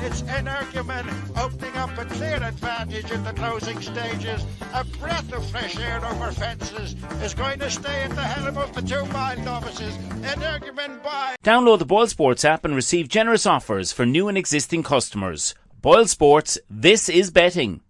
It's Energumen opening up a clear advantage in the closing stages. A breath of fresh air over fences is going to stay at the helm of the 2 mile novices. Energumen by. Download the Boylesports app and receive generous offers for new and existing customers. Boylesports, this is betting.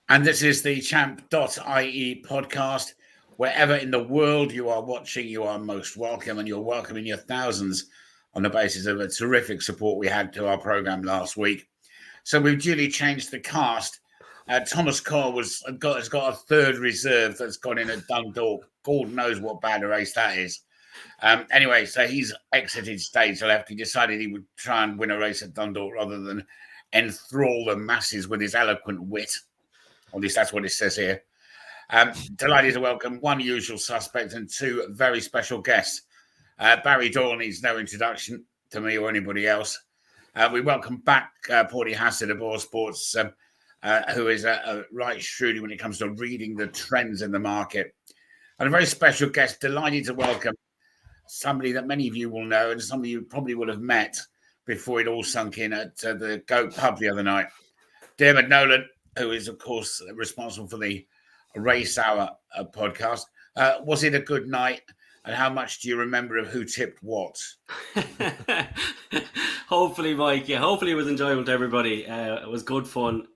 And this is the Champ.ie podcast. Wherever in the world you are watching, you are most welcome, and you're welcome in your thousands on the basis of a terrific support we had to our programme last week. So we've duly changed the cast. Thomas Cole has got a third reserve that's gone in at Dundalk. God knows what bad a race that is. Anyway, so he's exited stage left. He decided he would try and win a race at Dundalk rather than enthrall the masses with his eloquent wit. At least that's what it says here. Delighted to welcome one usual suspect and 2 very special guests. Barry Doyle needs no introduction to me or anybody else. We welcome back Paudie Hassett of Boylesports, who is right shrewd when it comes to reading the trends in the market. And a very special guest, delighted to welcome somebody that many of you will know and somebody you probably would have met before it all sunk in at the Goat Pub the other night. Diarmuid Nolan, who is, of course, responsible for the Race Hour podcast. Was it a good night? And how much do you remember of who tipped what? Hopefully, Mike. Yeah, hopefully it was enjoyable to everybody. It was good fun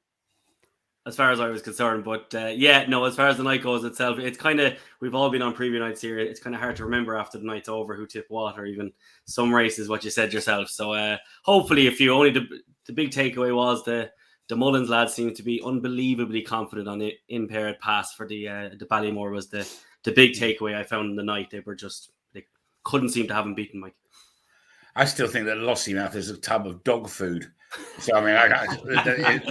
as far as I was concerned. But as far as the night goes itself, it's kind of, we've all been on preview nights here. It's kind of hard to remember after the night's over who tipped what, or even some races, what you said yourself. So hopefully the big takeaway was the Mullins lads seemed to be unbelievably confident on the impaired pass for the Ballymore was the big takeaway I found in the night. They couldn't seem to have him beaten, Mike. I still think that Lossiemouth is a tub of dog food. So, I mean,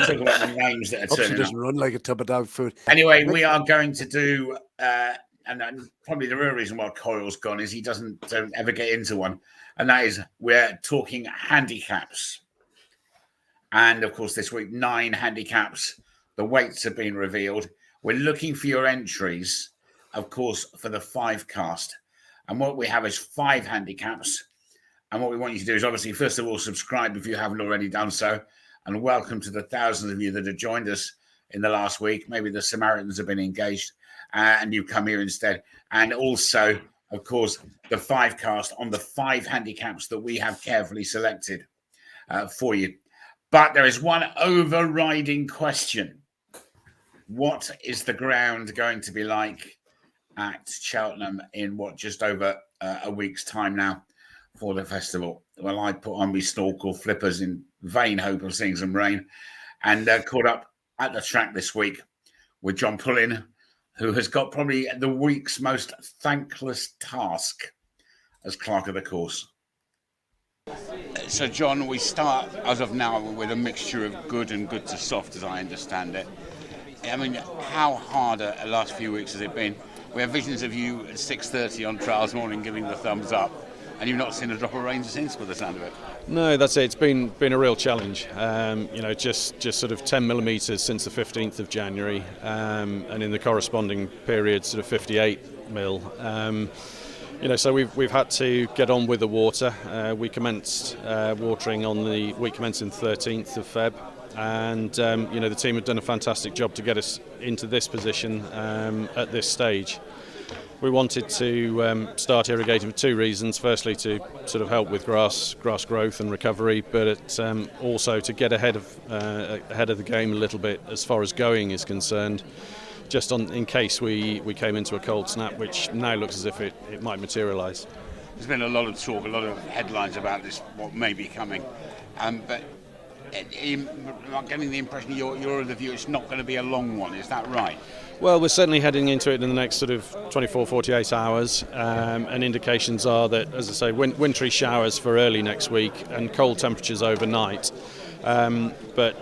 talk about the names that are turning up. Doesn't run like a tub of dog food. Anyway, we are going to do, and probably the real reason why Coyle's gone is he don't ever get into one. And that is, we're talking handicaps. And, of course, this week, 9 handicaps. The weights have been revealed. We're looking for your entries, of course, for the 5 cast. And what we have is 5 handicaps. And what we want you to do is, obviously, first of all, subscribe if you haven't already done so. And welcome to the thousands of you that have joined us in the last week. Maybe the Samaritans have been engaged and you've come here instead. And also, of course, the 5 cast on the 5 handicaps that we have carefully selected for you. But there is one overriding question. What is the ground going to be like at Cheltenham in just over a week's time now for the festival? Well, I put on my snorkel flippers in vain hope of seeing some rain and caught up at the track this week with John Pullin, who has got probably the week's most thankless task as clerk of the course. So, John, we start, as of now, with a mixture of good and good to soft, as I understand it. I mean, how hard the last few weeks has it been? We have visions of you at 6:30 on trials morning giving the thumbs up, and you've not seen a drop of rain since, by the sound of it. No, that's it. It's been a real challenge. Just sort of 10 millimetres since the 15th of January, and in the corresponding period, sort of 58 mil. So we've had to get on with the water. We commenced watering on the week commencing 13th of Feb, and the team have done a fantastic job to get us into this position at this stage. We wanted to start irrigating for 2 reasons. Firstly, to sort of help with grass growth and recovery, but also to get ahead of the game a little bit as far as going is concerned. Just in case we came into a cold snap, which now looks as if it might materialise. There's been a lot of talk, a lot of headlines about this, what may be coming. But I'm getting the impression you're of the view it's not going to be a long one. Is that right? Well, we're certainly heading into it in the next sort of 24, 48 hours. And indications are that, as I say, wintry showers for early next week and cold temperatures overnight. But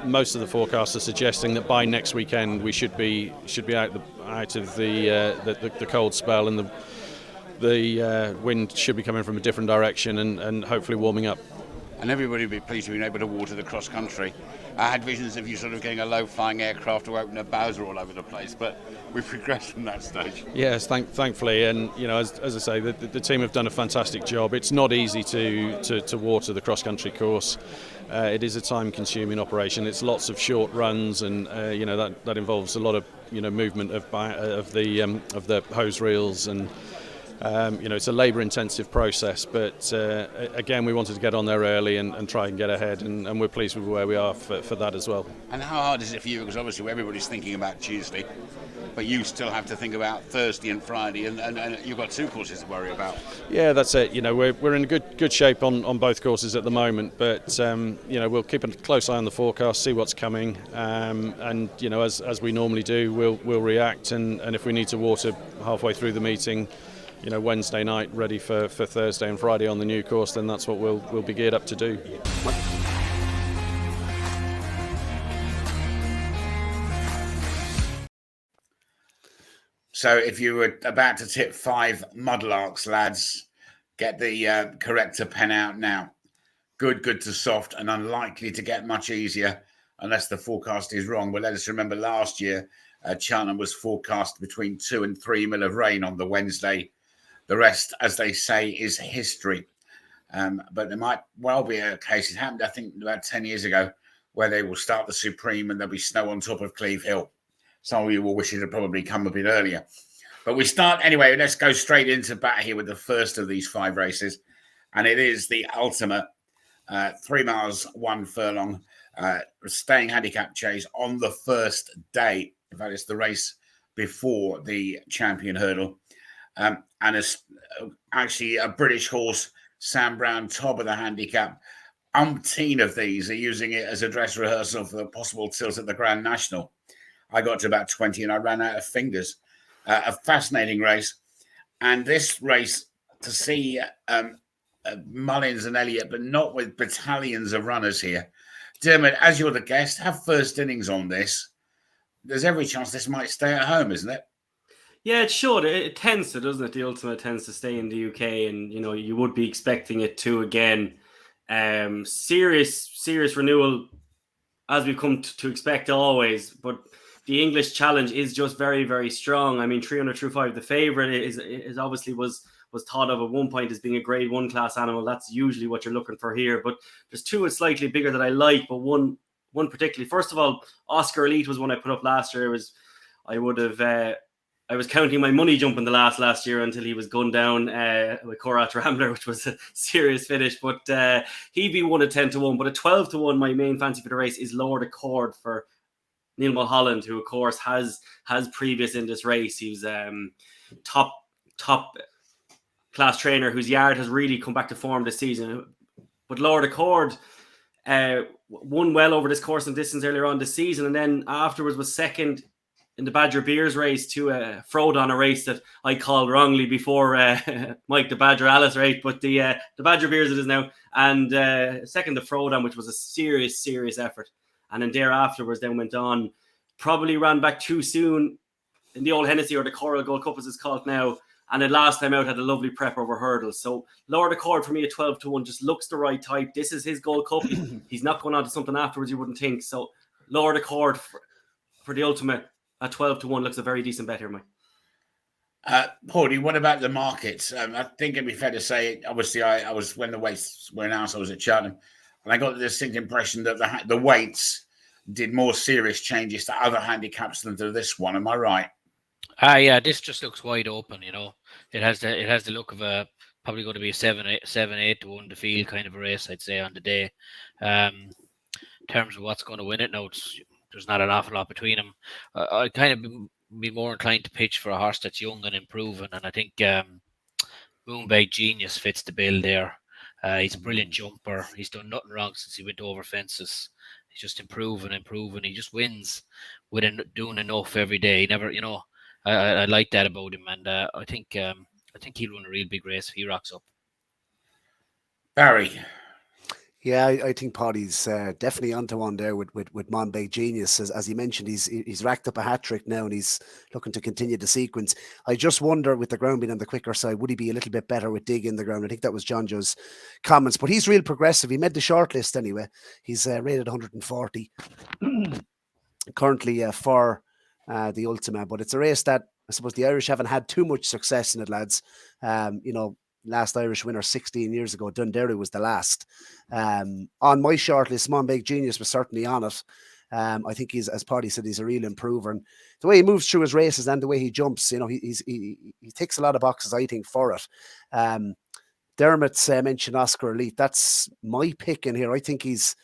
most of the forecasts are suggesting that by next weekend we should be out of the cold spell, and the wind should be coming from a different direction and hopefully warming up. and everybody would be pleased to be able to water the cross country. I had visions of you sort of getting a low-flying aircraft to open a Bowser all over the place, but we've progressed from that stage. Yes, thankfully, and as I say, the team have done a fantastic job. It's not easy to water the cross country course. It is a time-consuming operation. It's lots of short runs, and that involves a lot of movement of the hose reels, and it's a labour-intensive process. But again, we wanted to get on there early and try and get ahead, and we're pleased with where we are for that as well. And how hard is it for you? Because obviously everybody's thinking about Tuesday, but you still have to think about Thursday and Friday, and you've got 2 courses to worry about. Yeah, that's it. We're in good shape on both courses at the moment, but we'll keep a close eye on the forecast, see what's coming, and as we normally do, we'll react, and if we need to water halfway through the meeting, Wednesday night, ready for Thursday and Friday on the new course, then that's what we'll be geared up to do. So if you were about to tip 5 mudlarks, lads, get the corrector pen out now. Good to soft, and unlikely to get much easier unless the forecast is wrong. But let us remember last year, Cheltenham was forecast between 2 and 3 mil of rain on the Wednesday. The rest, as they say, is history. But there might well be a case, it happened, I think, about 10 years ago, where they will start the Supreme and there'll be snow on top of Cleve Hill. Some of you will wish it had probably come a bit earlier. But we start, anyway, let's go straight into bat here with the first of these 5 races. And it is the Ultima, 3 miles, 1 furlong, staying handicap chase on the first day. In fact, it's the race before the champion hurdle. And it's actually a British horse, Sam Brown, top of the handicap. Umpteen of these are using it as a dress rehearsal for the possible tilt at the Grand National. I got to about 20 and I ran out of fingers. A fascinating race. And this race, to see Mullins and Elliott, but not with battalions of runners here. Diarmuid, as you're the guest, have first innings on this. There's every chance this might stay at home, isn't it? Yeah, it should. It tends to, doesn't it? The Ultima tends to stay in the UK, and you would be expecting it to again. Serious renewal, as we've come to expect always. But the English challenge is just very, very strong. I mean, 300 through 5, the favourite is obviously was thought of at one point as being a Grade 1 class animal. That's usually what you're looking for here. But there's 2 is slightly bigger that I like, but one particularly. First of all, Oscar Elite was one I put up last year. I was counting my money jumping the last year until he was gunned down with Korat Rambler, which was a serious finish. But he'd be 1 at 10 to 1. But at 12 to 1, my main fancy for the race is Lord Accord for Neil Mulholland, who of course has previous in this race. He's top class trainer whose yard has really come back to form this season. But Lord Accord won well over this course and distance earlier on this season, and then afterwards was second in the Badger Beers race to Frodon, a race that I called wrongly before Mike the Badger Alice race, but the Badger Beers it is now, and second to Frodon, which was a serious effort. And then there afterwards then went on, probably ran back too soon in the old Hennessy, or the Coral Gold Cup as it's called now, and then last time out had a lovely prep over hurdles. So Lord Accord for me at 12 to 1 just looks the right type. This is his Gold Cup. He's not going on to something afterwards you wouldn't think. So Lord Accord for the Ultimate at 12 to 1 looks a very decent bet here, Mike. Paudie, what about the markets? I think it'd be fair to say, obviously, I was, when the weights were announced, I was at Cheltenham, and I got the distinct impression that the weights did more serious changes to other handicaps than to this one. Am I right? Yeah, this just looks wide open. It has the look of a probably going to be a 7-8 to 1 to field kind of a race, I'd say, on the day. In terms of what's going to win it, now there's not an awful lot between them. I kind of be more inclined to pitch for a horse that's young and improving, and I think Moonbag Genius fits the bill there. He's a brilliant jumper. He's done nothing wrong since he went over fences. He's just improving. He just wins with doing enough every day. He never, I like that about him, and I think he'll run a real big race if he rocks up. Barry. Yeah, I think Paudie's definitely onto one there with Monbeg Genius. As he mentioned, he's racked up a hat trick now, and he's looking to continue the sequence. I just wonder, with the ground being on the quicker side, would he be a little bit better with dig in the ground? I think that was John Joe's comments, but he's real progressive. He made the shortlist anyway. He's rated 140 currently for the Ultima, but it's a race that I suppose the Irish haven't had too much success in it, lads. Last Irish winner 16 years ago, Dundee was the last. On my shortlist, Monbeg Genius was certainly on it. I think he's, as Paudie said, he's a real improver, and the way he moves through his races and the way he jumps, he ticks a lot of boxes, I think, for it. Dermot's mentioned Oscar Elite. That's my pick in here. I think he's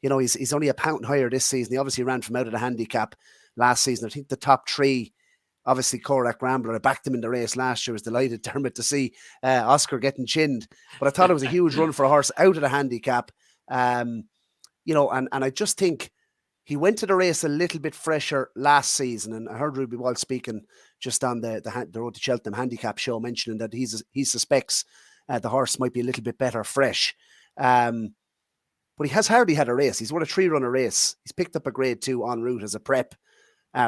only a pound higher this season. He obviously ran from out of the handicap last season. I think the top three, obviously Korak Rambler, I backed him in the race last year. I was delighted, Dermot, to see Oscar getting chinned. But I thought it was a huge run for a horse out of the handicap. And I just think he went to the race a little bit fresher last season. And I heard Ruby Wall speaking just on the Road to Cheltenham handicap show, mentioning that he suspects the horse might be a little bit better fresh. But he has hardly had a race. He's won a 3-runner race. He's picked up a grade 2 en route as a prep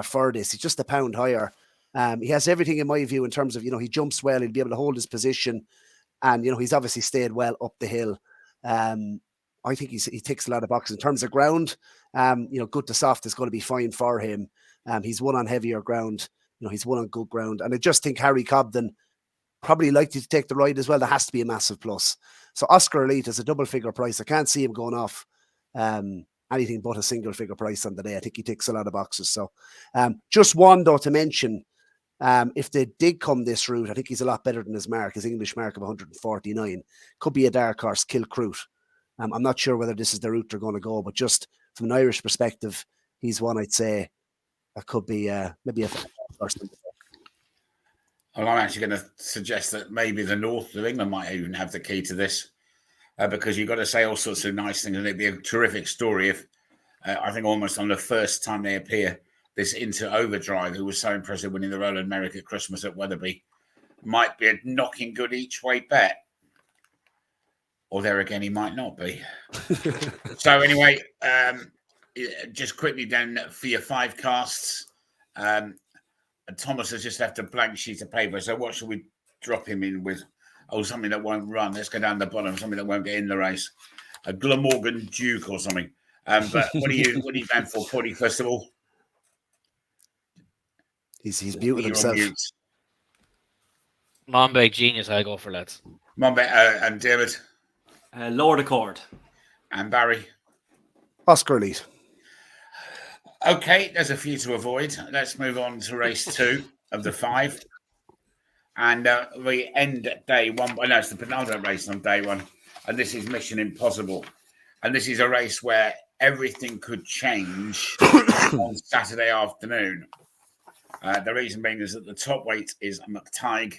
for this. He's just a pound higher. He has everything, in my view, in terms of, he jumps well. He'll be able to hold his position. And, he's obviously stayed well up the hill. I think he ticks a lot of boxes. In terms of ground, good to soft is going to be fine for him. He's won on heavier ground. He's won on good ground. And I just think Harry Cobden probably likely to take the ride as well. There has to be a massive plus. So Oscar Elite is a double figure price. I can't see him going off anything but a single figure price on the day. I think he ticks a lot of boxes. So just one, though, to mention, if they did come this route, I think he's a lot better than his English mark of 149. Could be a dark horse, Kilcroot. I'm not sure whether this is the route they're going to go, but just from an Irish perspective, he's one I'd say that could be maybe a horse. Well, I'm actually going to suggest that maybe the north of England might even have the key to this, because you've got to say all sorts of nice things, and it'd be a terrific story if, I think almost on the first time they appear, this Into Overdrive, who was so impressive winning the Roland Merrick at Christmas at Weatherby, might be a knocking good each way bet. Or there again, he might not be. So anyway, just quickly then for your 5 casts, Thomas has just left a blank sheet of paper. So what should we drop him in with? Oh, something that won't run. Let's go down the bottom. Something that won't get in the race. A Glamorgan Duke or something. But what are you going for, Paudie, first of all? He's muted himself. Monbeg Genius, I go for, lads. Monbeg and David. Lord Accord. And Barry. Oscar Elite. Okay, there's a few to avoid. Let's move on to race 2 of the 5. And we end day 1. No, it's the penultimate race on day 1. And this is Mission Impossible. And this is a race where everything could change on Saturday afternoon. The reason being is that the top weight is McTighe,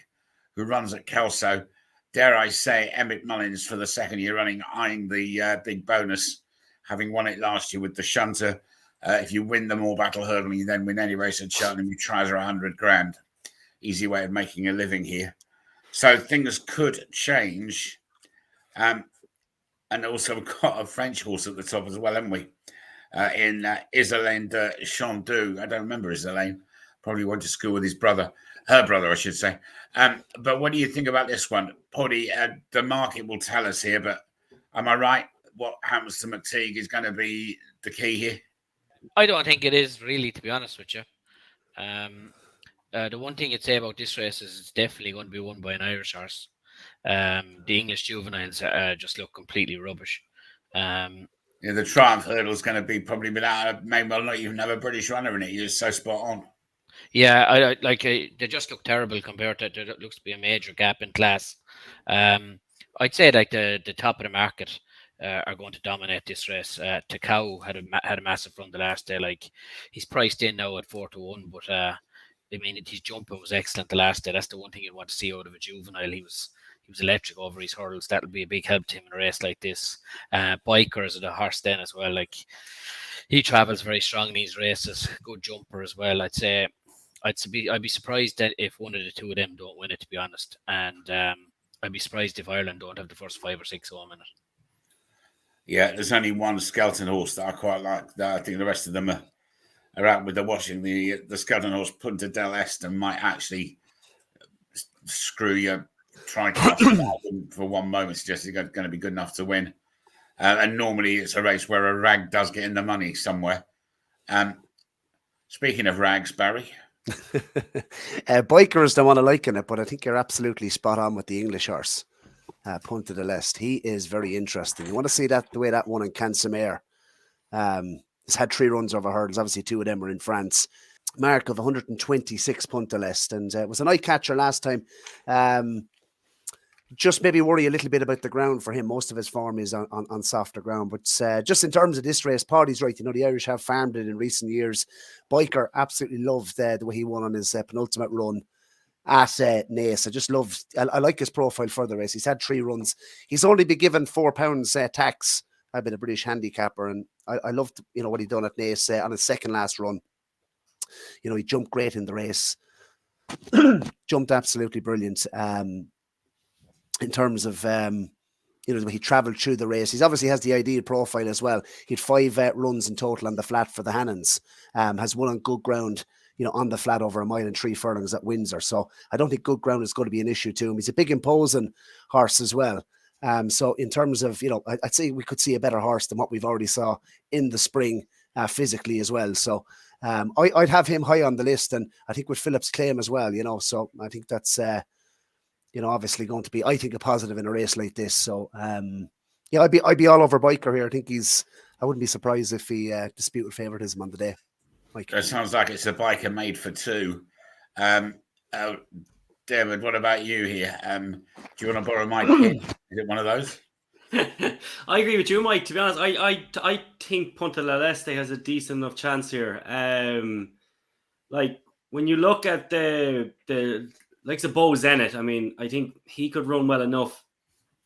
who runs at Kelso. Dare I say, Emmett Mullins for the second year running, eyeing the big bonus, having won it last year with the shunter. If you win the more battle hurdle, you then win any race at Cheltenham, you try for 100 grand. Easy way of making a living here. So things could change. And also we've got a French horse at the top as well, haven't we? In Isolane de Chandu. I don't remember Isolane. Probably went to school with his brother. Her brother, I should say. But what do you think about this one? Paudie, the market will tell us here, but am I right? What happens to McTighe is going to be the key here? I don't think it is, really, to be honest with you. The one thing you'd say about this race is it's definitely going to be won by an Irish horse. The English juveniles just look completely rubbish. The Triumph hurdle is going to be probably without, maybe not even have a British runner in it. You're so spot on. Yeah, they just look terrible compared to there looks to be a major gap in class. I'd say like the top of the market are going to dominate this race. Takao had a massive run the last day. Like he's priced in now at 4-1, but I mean his jumping was excellent the last day. That's the one thing you'd want to see out of a juvenile. He was electric over his hurdles. That'll be a big help to him in a race like this. Biker is the horse then as well. Like he travels very strong in these races. Good jumper as well. I'd be surprised that if one of the two of them don't win it, to be honest. And I'd be surprised if Ireland don't have the first 5 or 6 home in it. Yeah, there's only one Skelton horse that I quite like. I think the rest of them are out with the washing. The Skelton horse, Punta del Este, might actually screw your TriCast for one moment. Suggest it's going to be good enough to win. And normally it's a race where a rag does get in the money somewhere. Speaking of rags, Barry. Bikers don't want to liken it, but I think you're absolutely spot on with the English horse, Punta del Este. He is very interesting. You want to see that the way that one in Cansamere. He's had 3 runs over hurdles. Obviously, 2 of them were in France. Mark of 126 Punta del Este, and it was an eye catcher last time. Just maybe worry a little bit about the ground for him. Most of his form is on softer ground. But just in terms of this race, Paudie's right. You know, the Irish have farmed it in recent years. Biker absolutely loved the way he won on his penultimate run at Naas. I like his profile for the race. He's had 3 runs. He's only been given £4 tax. I've been a British handicapper, and I loved, what he done at Naas on his second last run. He jumped great in the race. Jumped absolutely brilliant. In terms of, he travelled through the race. He obviously has the ideal profile as well. He had 5 runs in total on the flat for the Hannons. Has one on good ground, on the flat over 1 mile and 3 furlongs at Windsor. So I don't think good ground is going to be an issue to him. He's a big imposing horse as well. So in terms of, I'd say we could see a better horse than what we've already saw in the spring physically as well. So I'd have him high on the list, and I think with Philip's claim as well, so I think that's... obviously going to be, I think, a positive in a race like this. So, I'd be all over Biker here. I think I wouldn't be surprised if he disputed favoritism on the day. Mike. It sounds like it's a Biker made for 2. David, what about you here? Do you want to borrow my pin? Is it one of those? I agree with you, Mike. To be honest, I think Punta del Este has a decent enough chance here. Like when you look at the like the Beau Zenith, I mean, I think he could run well enough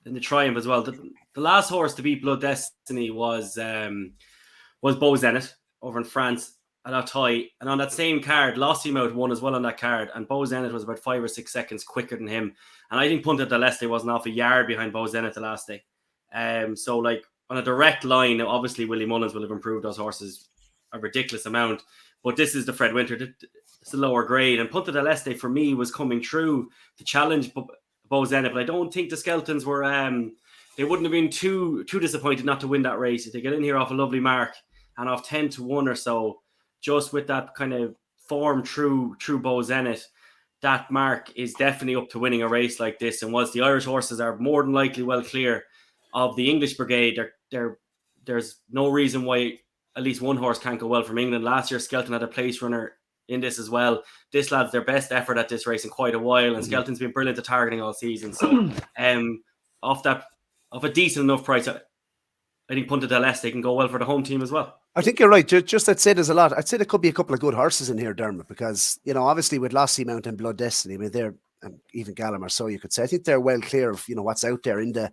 in the Triumph as well. The last horse to beat Blood Destiny was Beau Zenith over in France at Auteuil, and on that same card, Lossiemouth won as well on that card, and Beau Zenith was about 5 or 6 seconds quicker than him. And I think Punta del Este wasn't off a yard behind Beau Zenith the last day. So like on a direct line, obviously Willie Mullins will have improved those horses a ridiculous amount, but this is the Fred Winter. It's the lower grade, and Punta del Este for me was coming through to challenge Beau Zenith, but I don't think the Skeltons were. They wouldn't have been too disappointed not to win that race if they get in here off a lovely mark and off 10-1 or so, just with that kind of form through Beau Zenith. That mark is definitely up to winning a race like this, and whilst the Irish horses are more than likely well clear of the English brigade, there's no reason why at least one horse can't go well from England. Last year, Skelton had a place runner in this as well. This lad's their best effort at this race in quite a while, and Skelton's been brilliant at targeting all season. So, off a decent enough price, I think Punta del Este can go well for the home team as well. I think you're right. Just I'd say there's a lot. I'd say there could be a couple of good horses in here, Dermot, because obviously with Lossiemouth and Blood Destiny, I mean they're even Gallimore, so you could say I think they're well clear of what's out there in the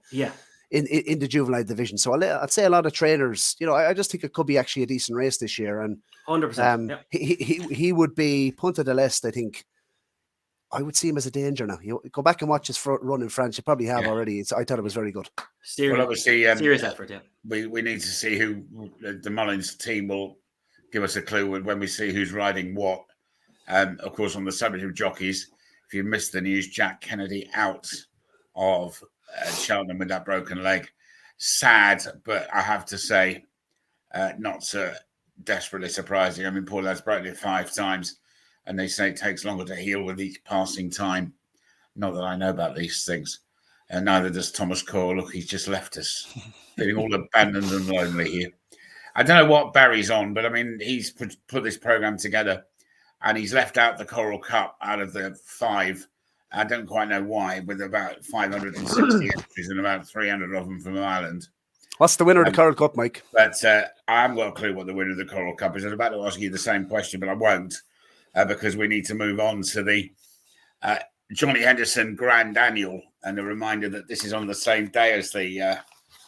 in the juvenile division. So I'd say a lot of trainers, I just think it could be actually a decent race this year. And 100%. He would be Punta del Este. I think I would see him as a danger now. You go back and watch his front run in France. You probably have already. I thought it was very good. Well, obviously, serious effort. Yeah, we need to see who the Mullins team will give us a clue when we see who's riding what. Of course, on the subject of jockeys, if you missed the news, Jack Kennedy out of Cheltenham with that broken leg. Sad, but I have to say, not so desperately surprising. I mean, poor lad's broken it 5 times, and they say it takes longer to heal with each passing time. Not that I know about these things. And neither does Thomas Cole. Look, he's just left us, feeling all abandoned and lonely here. I don't know what Barry's on, but I mean, he's put this program together, and he's left out the Coral Cup out of the 5. I don't quite know why, with about 560 entries and about 300 of them from Ireland. What's the winner of the Coral Cup, Mike? But I haven't got a clue what the winner of the Coral Cup is. I was about to ask you the same question, but I won't, because we need to move on to the Johnny Henderson Grand Annual. And a reminder that this is on the same day as the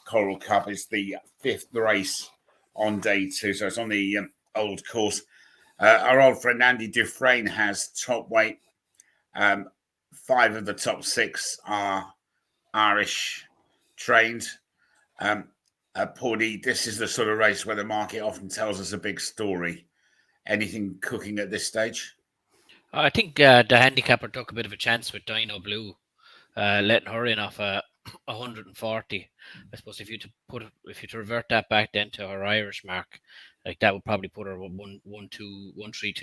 Coral Cup. It's the 5th race on day 2, so it's on the old course. Our old friend Andy Dufresne has top weight. 5 of the top 6 are Irish trained. Paudie, this is the sort of race where the market often tells us a big story. Anything cooking at this stage? I think the handicapper took a bit of a chance with Dino Blue, letting her in off 140. I suppose if you to revert that back then to her Irish mark, like that would probably put her 132,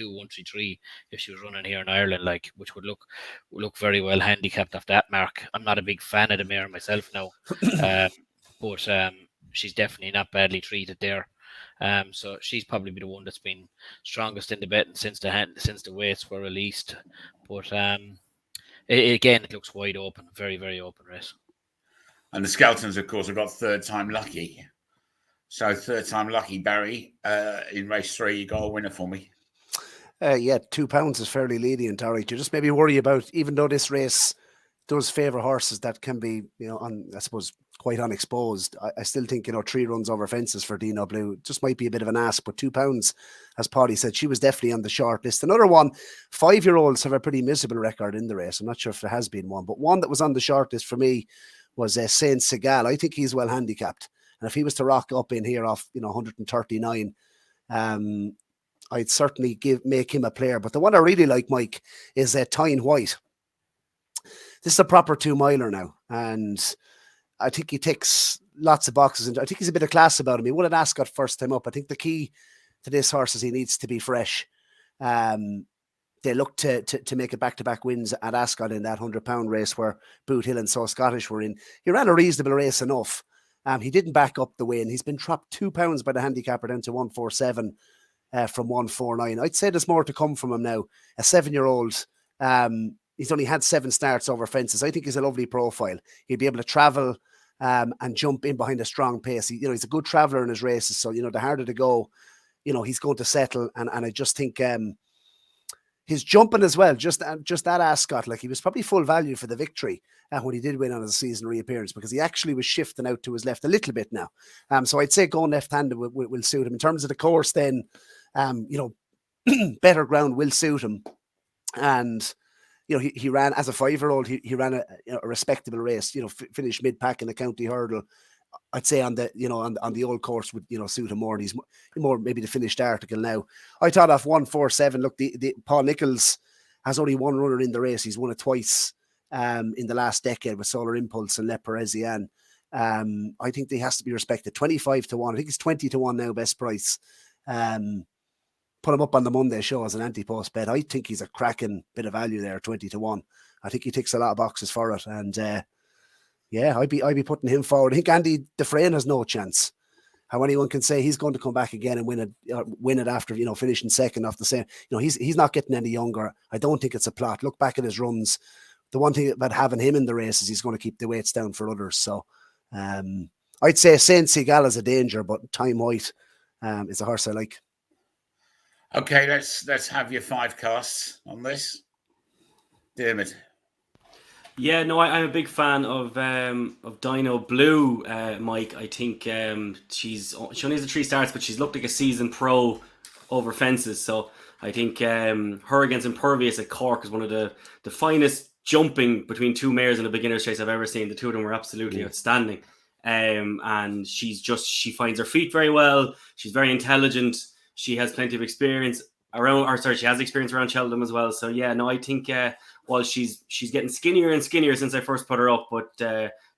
133 if she was running here in Ireland, like, which would look very well handicapped off that mark. I'm not a big fan of the mare myself now, but she's definitely not badly treated there. So she's probably the one that's been strongest in the betting since the weights were released. But again, it looks wide open, very, very open race. And the Skeltons, of course, have got third time lucky. So third time lucky, Barry. In race 3, you got a winner for me. Yeah, £2 is fairly lenient, all right. You just maybe worry about, even though this race does favour horses that can be, I suppose, quite unexposed. I still think, 3 runs over fences for Dino Blue just might be a bit of an ask, but £2, as Paudie said, she was definitely on the short list. Another one, 5-year-olds have a pretty miserable record in the race. I'm not sure if there has been one, but one that was on the short list for me was Saint Segal. I think he's well handicapped. And if he was to rock up in here off, 139, I'd certainly make him a player. But the one I really like, Mike, is Tyne White. This is a proper 2-miler now, and I think he ticks lots of boxes. And I think he's a bit of class about him. He won an Ascot first time up. I think the key to this horse is he needs to be fresh. They look to make it back-to-back wins at Ascot in that £100 race where Boot Hill and So Scottish were in. He ran a reasonable race enough. He didn't back up the win. He's been dropped £2 by the handicapper down to 147 from 149. I'd say there's more to come from him now. A 7-year-old. He's only had 7 starts over fences. I think he's a lovely profile. He'll be able to travel and jump in behind a strong pace. He's a good traveller in his races. So, the harder to go, he's going to settle. And I just think his jumping as well, just that Ascot, like he was probably full value for the victory when he did win on his season reappearance, because he actually was shifting out to his left a little bit now. So I'd say going left-handed will suit him. In terms of the course then, better ground will suit him. And he ran as a 5-year-old. He ran a respectable race. Finished mid-pack in the county hurdle. I'd say on the on the old course would suit him more. And he's more maybe the finished article now. I thought off 147. Look, the Paul Nicholls has only one runner in the race. He's won it twice in the last decade with Solar Impulse and Le Parisian. I think he has to be respected. 25 to 1. I think it's 20 to 1 now. Best price. Put him up on the Monday show as an AntePost bet. I think he's a cracking bit of value there, 20 to 1. I think he ticks a lot of boxes for it. And I'd be putting him forward. I think Andy Dufresne has no chance. How anyone can say he's going to come back again and win it after finishing second off the same. He's not getting any younger. I don't think it's a plot. Look back at his runs. The one thing about having him in the race is he's going to keep the weights down for others. So I'd say Saint Segal is a danger, but Tyne White is a horse I like. Okay, let's have your 5 casts on this. Diarmuid. Yeah, no, I'm a big fan of Dino Blue, Mike. I think she only has the 3 starts, but she's looked like a seasoned pro over fences. So I think her against Impervious at Cork is one of the finest jumping between 2 mares in a beginner's chase I've ever seen. The 2 of them were absolutely outstanding. And she finds her feet very well. She's very intelligent. She has plenty of experience she has experience around Cheltenham as well. So yeah, no, I think while she's getting skinnier and skinnier since I first put her up, but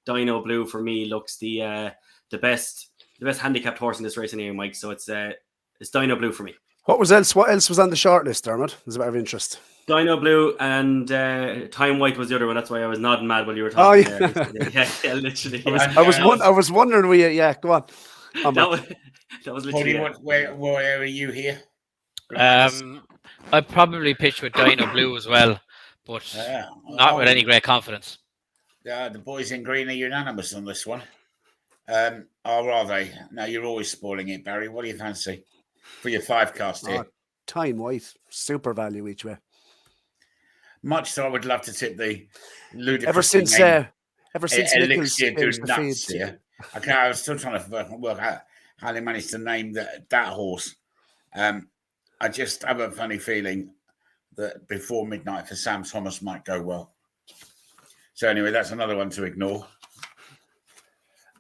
Dino Blue for me looks the best handicapped horse in this race anyway, Mike. So it's Dino Blue for me. What else was on the short list, Dermot? There's a bit of interest. Dino Blue and Tyne White was the other one. That's why I was nodding mad while you were talking. Oh, yeah. Yeah, literally. I was wondering where you, go on. That was literally. Where are you here? I'd probably pitch with Dino Blue as well, but not with any great confidence. The boys in green are unanimous on this one. Or are they? No, you're always spoiling it, Barry. What do you fancy for your 5 cast here? Tyne White, super value each way. Much so I would love to tip the ludicrous. Ever since Nichols finished the feed. Yeah. Okay, I was still trying to work out how they managed to name that horse. I just have a funny feeling that Before Midnight for Sam Thomas might go well. So anyway, that's another one to ignore.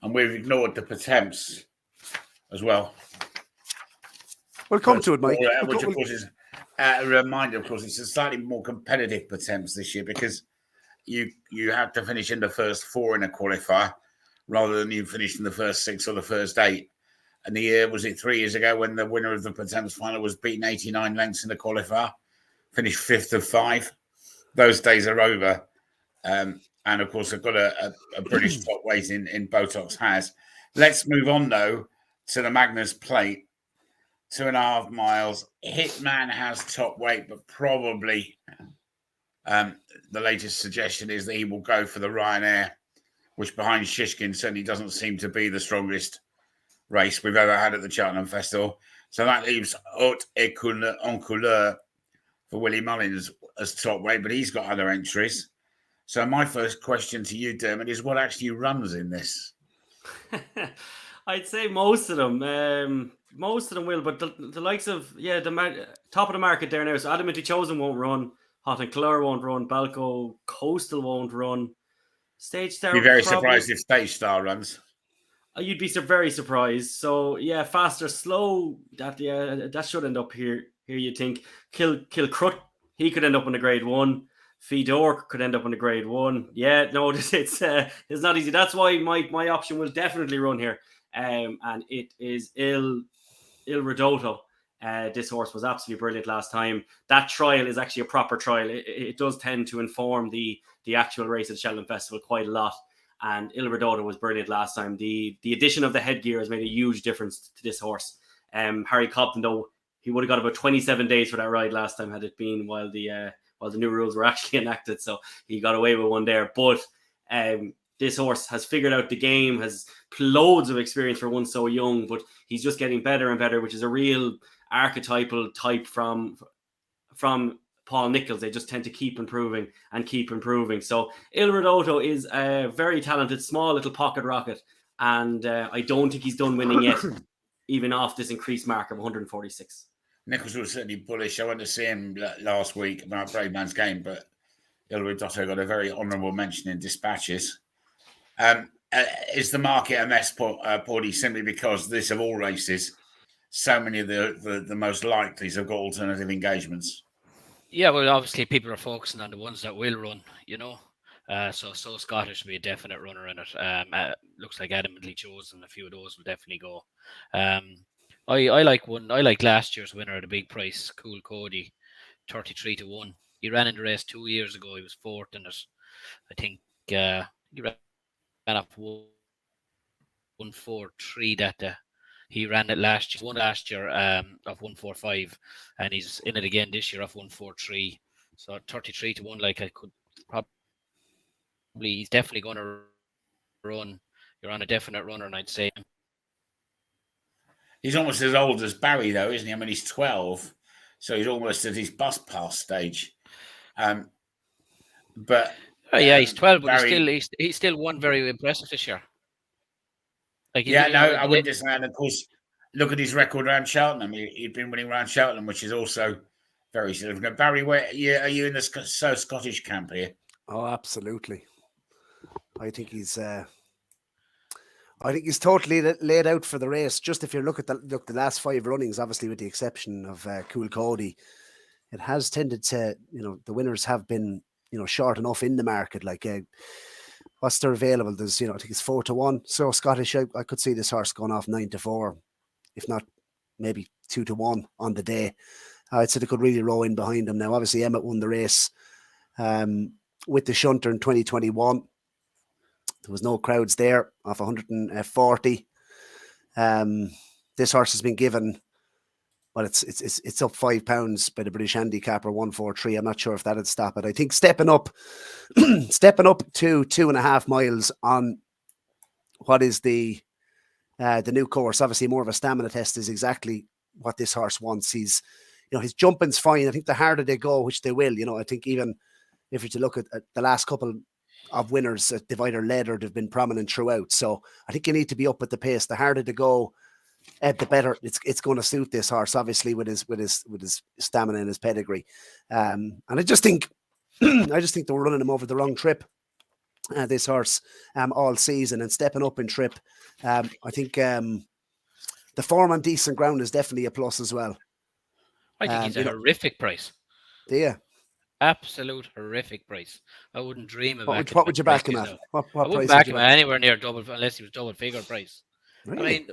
And we've ignored the Potemps as well. We'll come to it, Mike. Which, of course, is a reminder, of course, it's a slightly more competitive attempts this year because you have to finish in the first 4 in a qualifier rather than you finish in the first 6 or the first 8. And the year, was it 3 years ago, when the winner of the Pertemps final was beaten 89 lengths in the qualifier, finished 5th of 5. Those days are over. And of course, I've got a British top weight in Botox Has. Let's move on, though, to the Magna's Plate. 2.5 miles. Hitman has top weight, but probably the latest suggestion is that he will go for the Ryanair, which behind Shishkin certainly doesn't seem to be the strongest race we've ever had at the Cheltenham Festival. So that leaves Haute en Couleur for Willie Mullins as top weight, but he's got other entries. So my first question to you, Dermot, is what actually runs in this? I'd say most of them. Most of them will, but the likes of, the top of the market there now. So Adamantly Chosen won't run. Hot and Clare won't run. Balco Coastal won't run. Stage Star. Be very surprised if Stage Star runs. You'd be very surprised. So yeah, Fast or Slow. That should end up here. Here you think Kilcrut, he could end up on a grade 1. Fedor could end up on a grade 1. Yeah, no, it's not easy. That's why my option will definitely run here. And it is Il Ridotto. This horse was absolutely brilliant last time. That trial is actually a proper trial. It does tend to inform the actual race at the Cheltenham Festival quite a lot. And Il Ridotto was brilliant last time. The addition of the headgear has made a huge difference to this horse. Harry Cobden, though, he would have got about 27 days for that ride last time had it been while the new rules were actually enacted. So he got away with one there. But this horse has figured out the game, has loads of experience for one so young, but he's just getting better and better, which is a real archetypal type from Paul Nicholls. They just tend to keep improving and keep improving. So Il Ridotto is a very talented, small little pocket rocket. And I don't think he's done winning yet, even off this increased mark of 146. Nicholls was certainly bullish. I went to see him last week about Brave Man's Game, but Il Ridotto got a very honourable mention in dispatches. Is the market a mess, Paudie, simply because this, of all races, so many of the most likelies have got alternative engagements? Yeah, well, obviously people are focusing on the ones that will run, So Scottish will be a definite runner in it. Looks like Adamantly Chosen. A few of those will definitely go. I like last year's winner at a big price, Cool Cody, 33-1. He ran in the race 2 years ago. He was 4th in it. I think he ran up 143 that day. He ran it won last year of 145, and he's in it again this year of 143. So 33-1, like I could probably, he's definitely going to run. You're on a definite runner, and I'd say he's almost as old as Barry, though, isn't he? I mean, he's 12, so he's almost at his bus pass stage. But he's 12, but he's still won very impressive this year. I wouldn't disagree. And of course, look at his record around Cheltenham. He'd been winning around Cheltenham, which is also very significant. Barry, where are you in the Scottish camp here? Oh, absolutely. I think he's totally laid out for the race. Just if you look at the last 5 runnings, obviously with the exception of Cool Cody, it has tended to, the winners have been, short enough in the market. Like what's there available? There's, I think it's 4-1. So Scottish, I could see this horse going off 9-4, if not maybe 2-1 on the day. I'd say they could really row in behind them. Now, obviously, Emmett won the race with the shunter in 2021. There was no crowds there off 140. This horse has been given, well, it's up £5 by the British handicapper 143. I'm not sure if that'd stop it. I think stepping up to 2.5 miles on what is the new course. Obviously, more of a stamina test is exactly what this horse wants. His jumping's fine. I think the harder they go, which they will, I think even if you look at the last couple of winners at Divider led, or they've been prominent throughout. So I think you need to be up at the pace. The harder to go, the better it's going to suit this horse, obviously with his stamina and his pedigree. And I just think they were running him over the wrong trip. This horse all season, and stepping up in trip. I think the the form on decent ground is definitely a plus as well. I think he's a horrific price. Do you? Absolute horrific price. I wouldn't dream of What would you back him at? What I wouldn't price back would him you at anywhere near double unless he was double figure price. Really?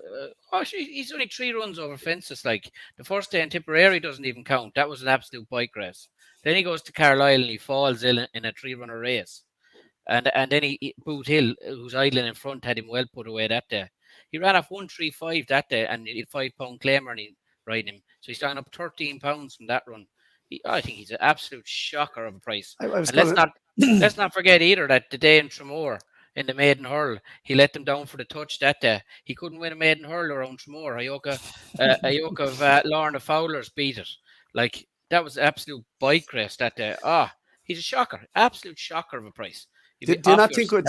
I mean, he's only 3 runs over fences. Like the first day in Tipperary doesn't even count. That was an absolute bike race. Then he goes to Carlisle and he falls ill in a 3-runner race. And then Boot Hill, who's idling in front, had him well put away that day. He ran off 135 that day and he had £5 claimer and he riding him. So he's down up 13 pounds from that run. I think he's an absolute shocker of a price. Let's not forget either that the day in Tremor in the maiden hurl, he let them down for the touch that day. He couldn't win a maiden hurl around Tremor. A yoke of Lorna Fowler's beat it. Like that was an absolute bike race that day. He's a shocker, absolute shocker of a price. Do you not think? Mike,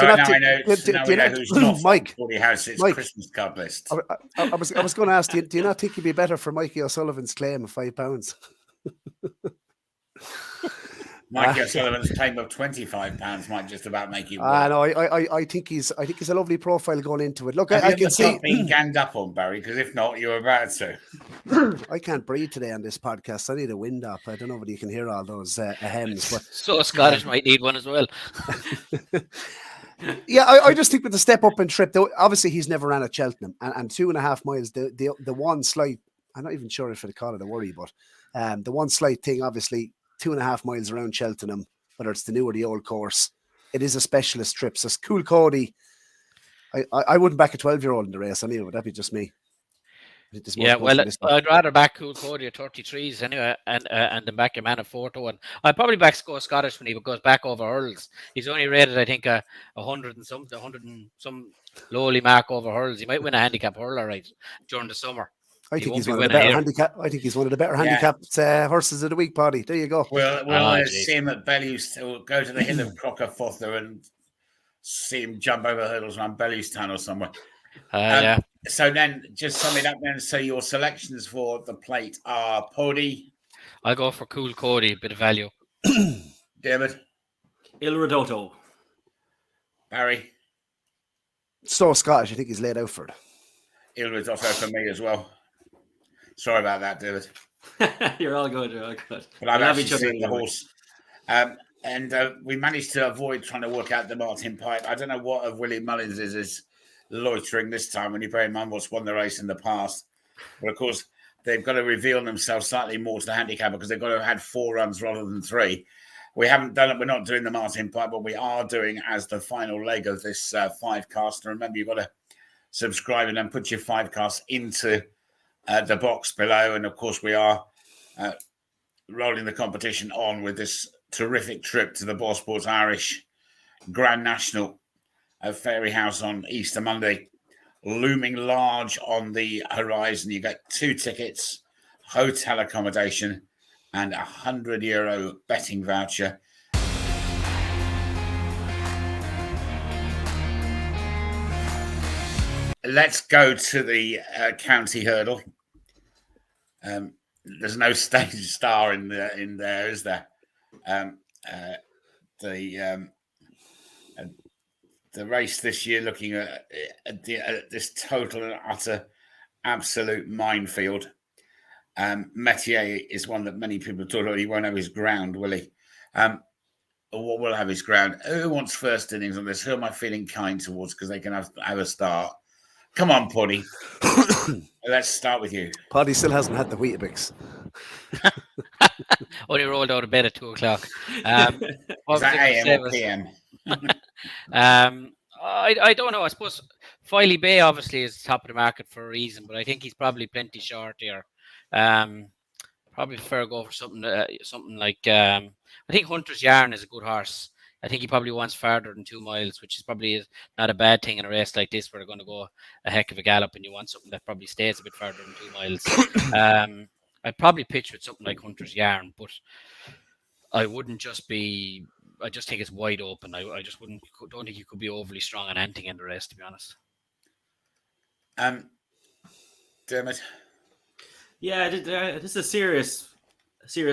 Paudie Hassett's Christmas card list. I was going to ask, do you not think it'd be better for Mikey O'Sullivan's claim of £5? Mikey O'Sullivan's claim of £25 might just about make it work. I think he's a lovely profile going into it. Look, I can see being ganged up on, Barry, because if not, you're about to. I can't breathe today on this podcast. I need a wind up. I don't know whether you can hear all those hems, but so Scottish might need one as well. Yeah, I just think with the step up and trip, though, obviously he's never ran at Cheltenham, and 2.5 miles. The one slight, I'm not even sure if I'd call it a worry, but the one slight thing, obviously, 2.5 miles around Cheltenham, whether it's the new or the old course, it is a specialist trip. So Cool Cody, I wouldn't back a 12-year-old in the race anyway. That'd be just me. Yeah, well, I'd rather back Cool Cody at 33s anyway, and then back your man at 4-1. I'd probably back Scottish when he goes back over hurls. He's only rated, I think, 100 and some lowly mark over hurls. He might win a handicap hurl, all right, during the summer. I think he's one of the better handicapped horses of the week, Paudie. There you go. We'll see him at Bellews. We'll go to the Hill of Crocker Fother and see him jump over hurdles around Bellewstown or somewhere. Yeah. So then, just sum it up then. So your selections for the plate are Paudie. I'll go for Cool Cody, a bit of value. David. Il Ridotto. Barry. So Scottish, I think he's laid out for it. Il Ridotto for me as well. Sorry about that, David. You're all good. But I've actually seen the horse. And we managed to avoid trying to work out the Martin Pipe. I don't know what of Willie Mullins is loitering this time when you bear in mind what's won the race in the past. But of course, they've got to reveal themselves slightly more to the handicapper because they've got to have had 4 runs rather than 3. We haven't done it. We're not doing the Martin Pipe, but we are doing as the final leg of this 5-cast. And remember, you've got to subscribe and then put your 5-cast into the box below. And of course, we are rolling the competition on with this terrific trip to the Boylesports Irish Grand National at Fairyhouse on Easter Monday, looming large on the horizon. You get 2 tickets, hotel accommodation, and €100 betting voucher. Let's go to the county hurdle. There's no stage star in there, is there? The race this year, looking at this total and utter absolute minefield. Metier is one that many people talk about. He won't have his ground, will he? What will have his ground? Who wants first innings on this? Who am I feeling kind towards because they can have a start? Come on, Paudie. Let's start with you. Paudie still hasn't had the Weetabix. Only rolled out of bed at 2:00. Is that AM or PM? I don't know. I suppose Filey Bay obviously is top of the market for a reason, but I think he's probably plenty short here. Probably prefer to go for something like I think Hunter's Yarn is a good horse. I think he probably wants farther than 2 miles, which is probably not a bad thing in a race like this where they're going to go a heck of a gallop and you want something that probably stays a bit farther than 2 miles. I'd probably pitch with something like Hunter's Yarn, but I wouldn't just be. I just think it's wide open. I don't think you could be overly strong on anything in the race, to be honest. Dermot. Yeah, this is a serious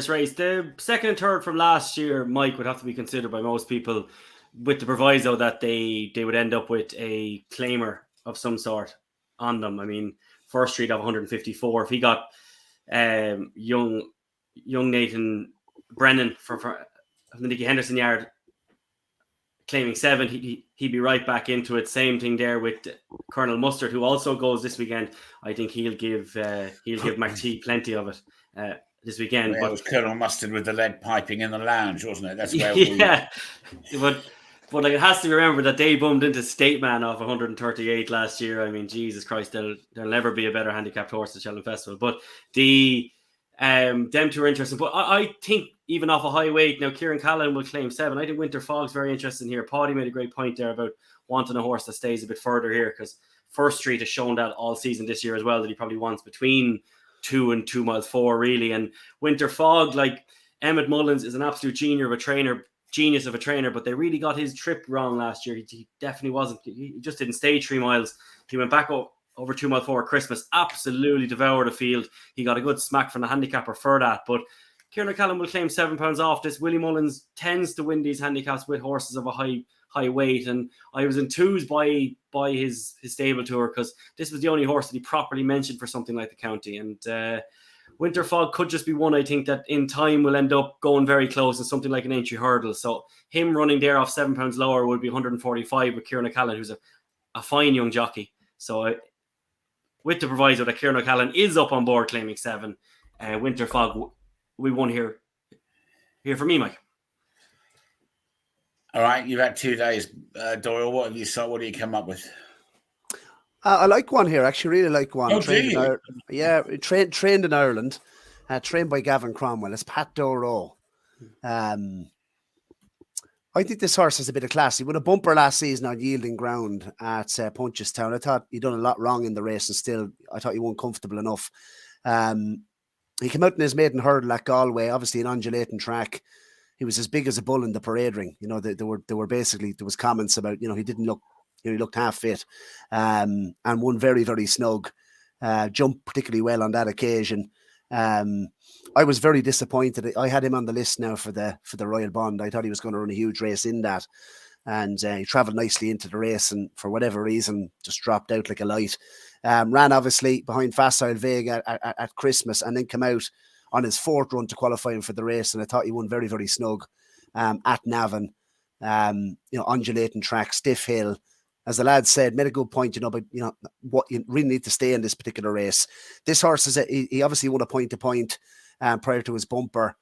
race. The second and third from last year, Mike, would have to be considered by most people with the proviso that they would end up with a claimer of some sort on them. I mean, First Street of 154. If he got young Nathan Brennan from the Nicky Henderson yard claiming 7, he'd be right back into it. Same thing there with Colonel Mustard, who also goes this weekend. I think he'll give McT plenty of it this weekend. It was Colonel Mustard with the lead piping in the lounge, wasn't it? That's where But like, it has to be remembered that they bummed into State Man off 138 last year. I mean, Jesus Christ, there'll never be a better handicapped horse at Cheltenham Festival. But them two are interesting. But I think even off a high weight, now Kieran Callan will claim 7. I think Winter Fog's very interesting here. Paudie made a great point there about wanting a horse that stays a bit further here, because First Street has shown that all season this year as well, that he probably wants between 2 and 2 miles 4 really. And Winter Fog, like Emmett Mullins, is an absolute genius of a trainer, but they really got his trip wrong last year. He definitely wasn't. He just didn't stay 3 miles. He went back over 2 miles 4 at Christmas, absolutely devoured the field. He got a good smack from the handicapper for that. But Kieran Callan will claim £7 off this. Willie Mullins tends to win these handicaps with horses of a high weight, and I was enthused by his stable tour, because this was the only horse that he properly mentioned for something like the county. And Winter Fog could just be one, I think, that in time will end up going very close in something like an entry hurdle. So him running there off £7 lower would be 145 with Kieran Callan, who's a fine young jockey. So with the proviso that Kieran Callan is up on board claiming 7, Winter Fog, we won here for me, Mike. All right, you've had 2 days, Doyle. What have you saw? What do you come up with? I like one here. Actually, really like one. Oh, trained in Ireland. Trained by Gavin Cromwell. It's Pat Doyle. I think this horse has a bit of class. He won a bumper last season on yielding ground at Punchestown. I thought he'd done a lot wrong in the race, and still, I thought he won comfortable enough. He came out in his maiden hurdle at Galway, obviously an undulating track. He was as big as a bull in the parade ring. You know, there was comments about, you know, he didn't look, you know, he looked half fit, and won very, very snug. Jumped particularly well on that occasion. I was very disappointed. I had him on the list now for the Royal Bond. I thought he was going to run a huge race in that, and he travelled nicely into the race, and for whatever reason just dropped out like a light. Ran obviously behind Facile Vega at Christmas, and then came out on his 4th run to qualify him for the race, and I thought he won very, very snug at Navan. You know, undulating track, stiff hill. As the lad said, made a good point, you know, but, you know, what you really need to stay in this particular race. This horse he obviously won a point-to-point prior to his bumper.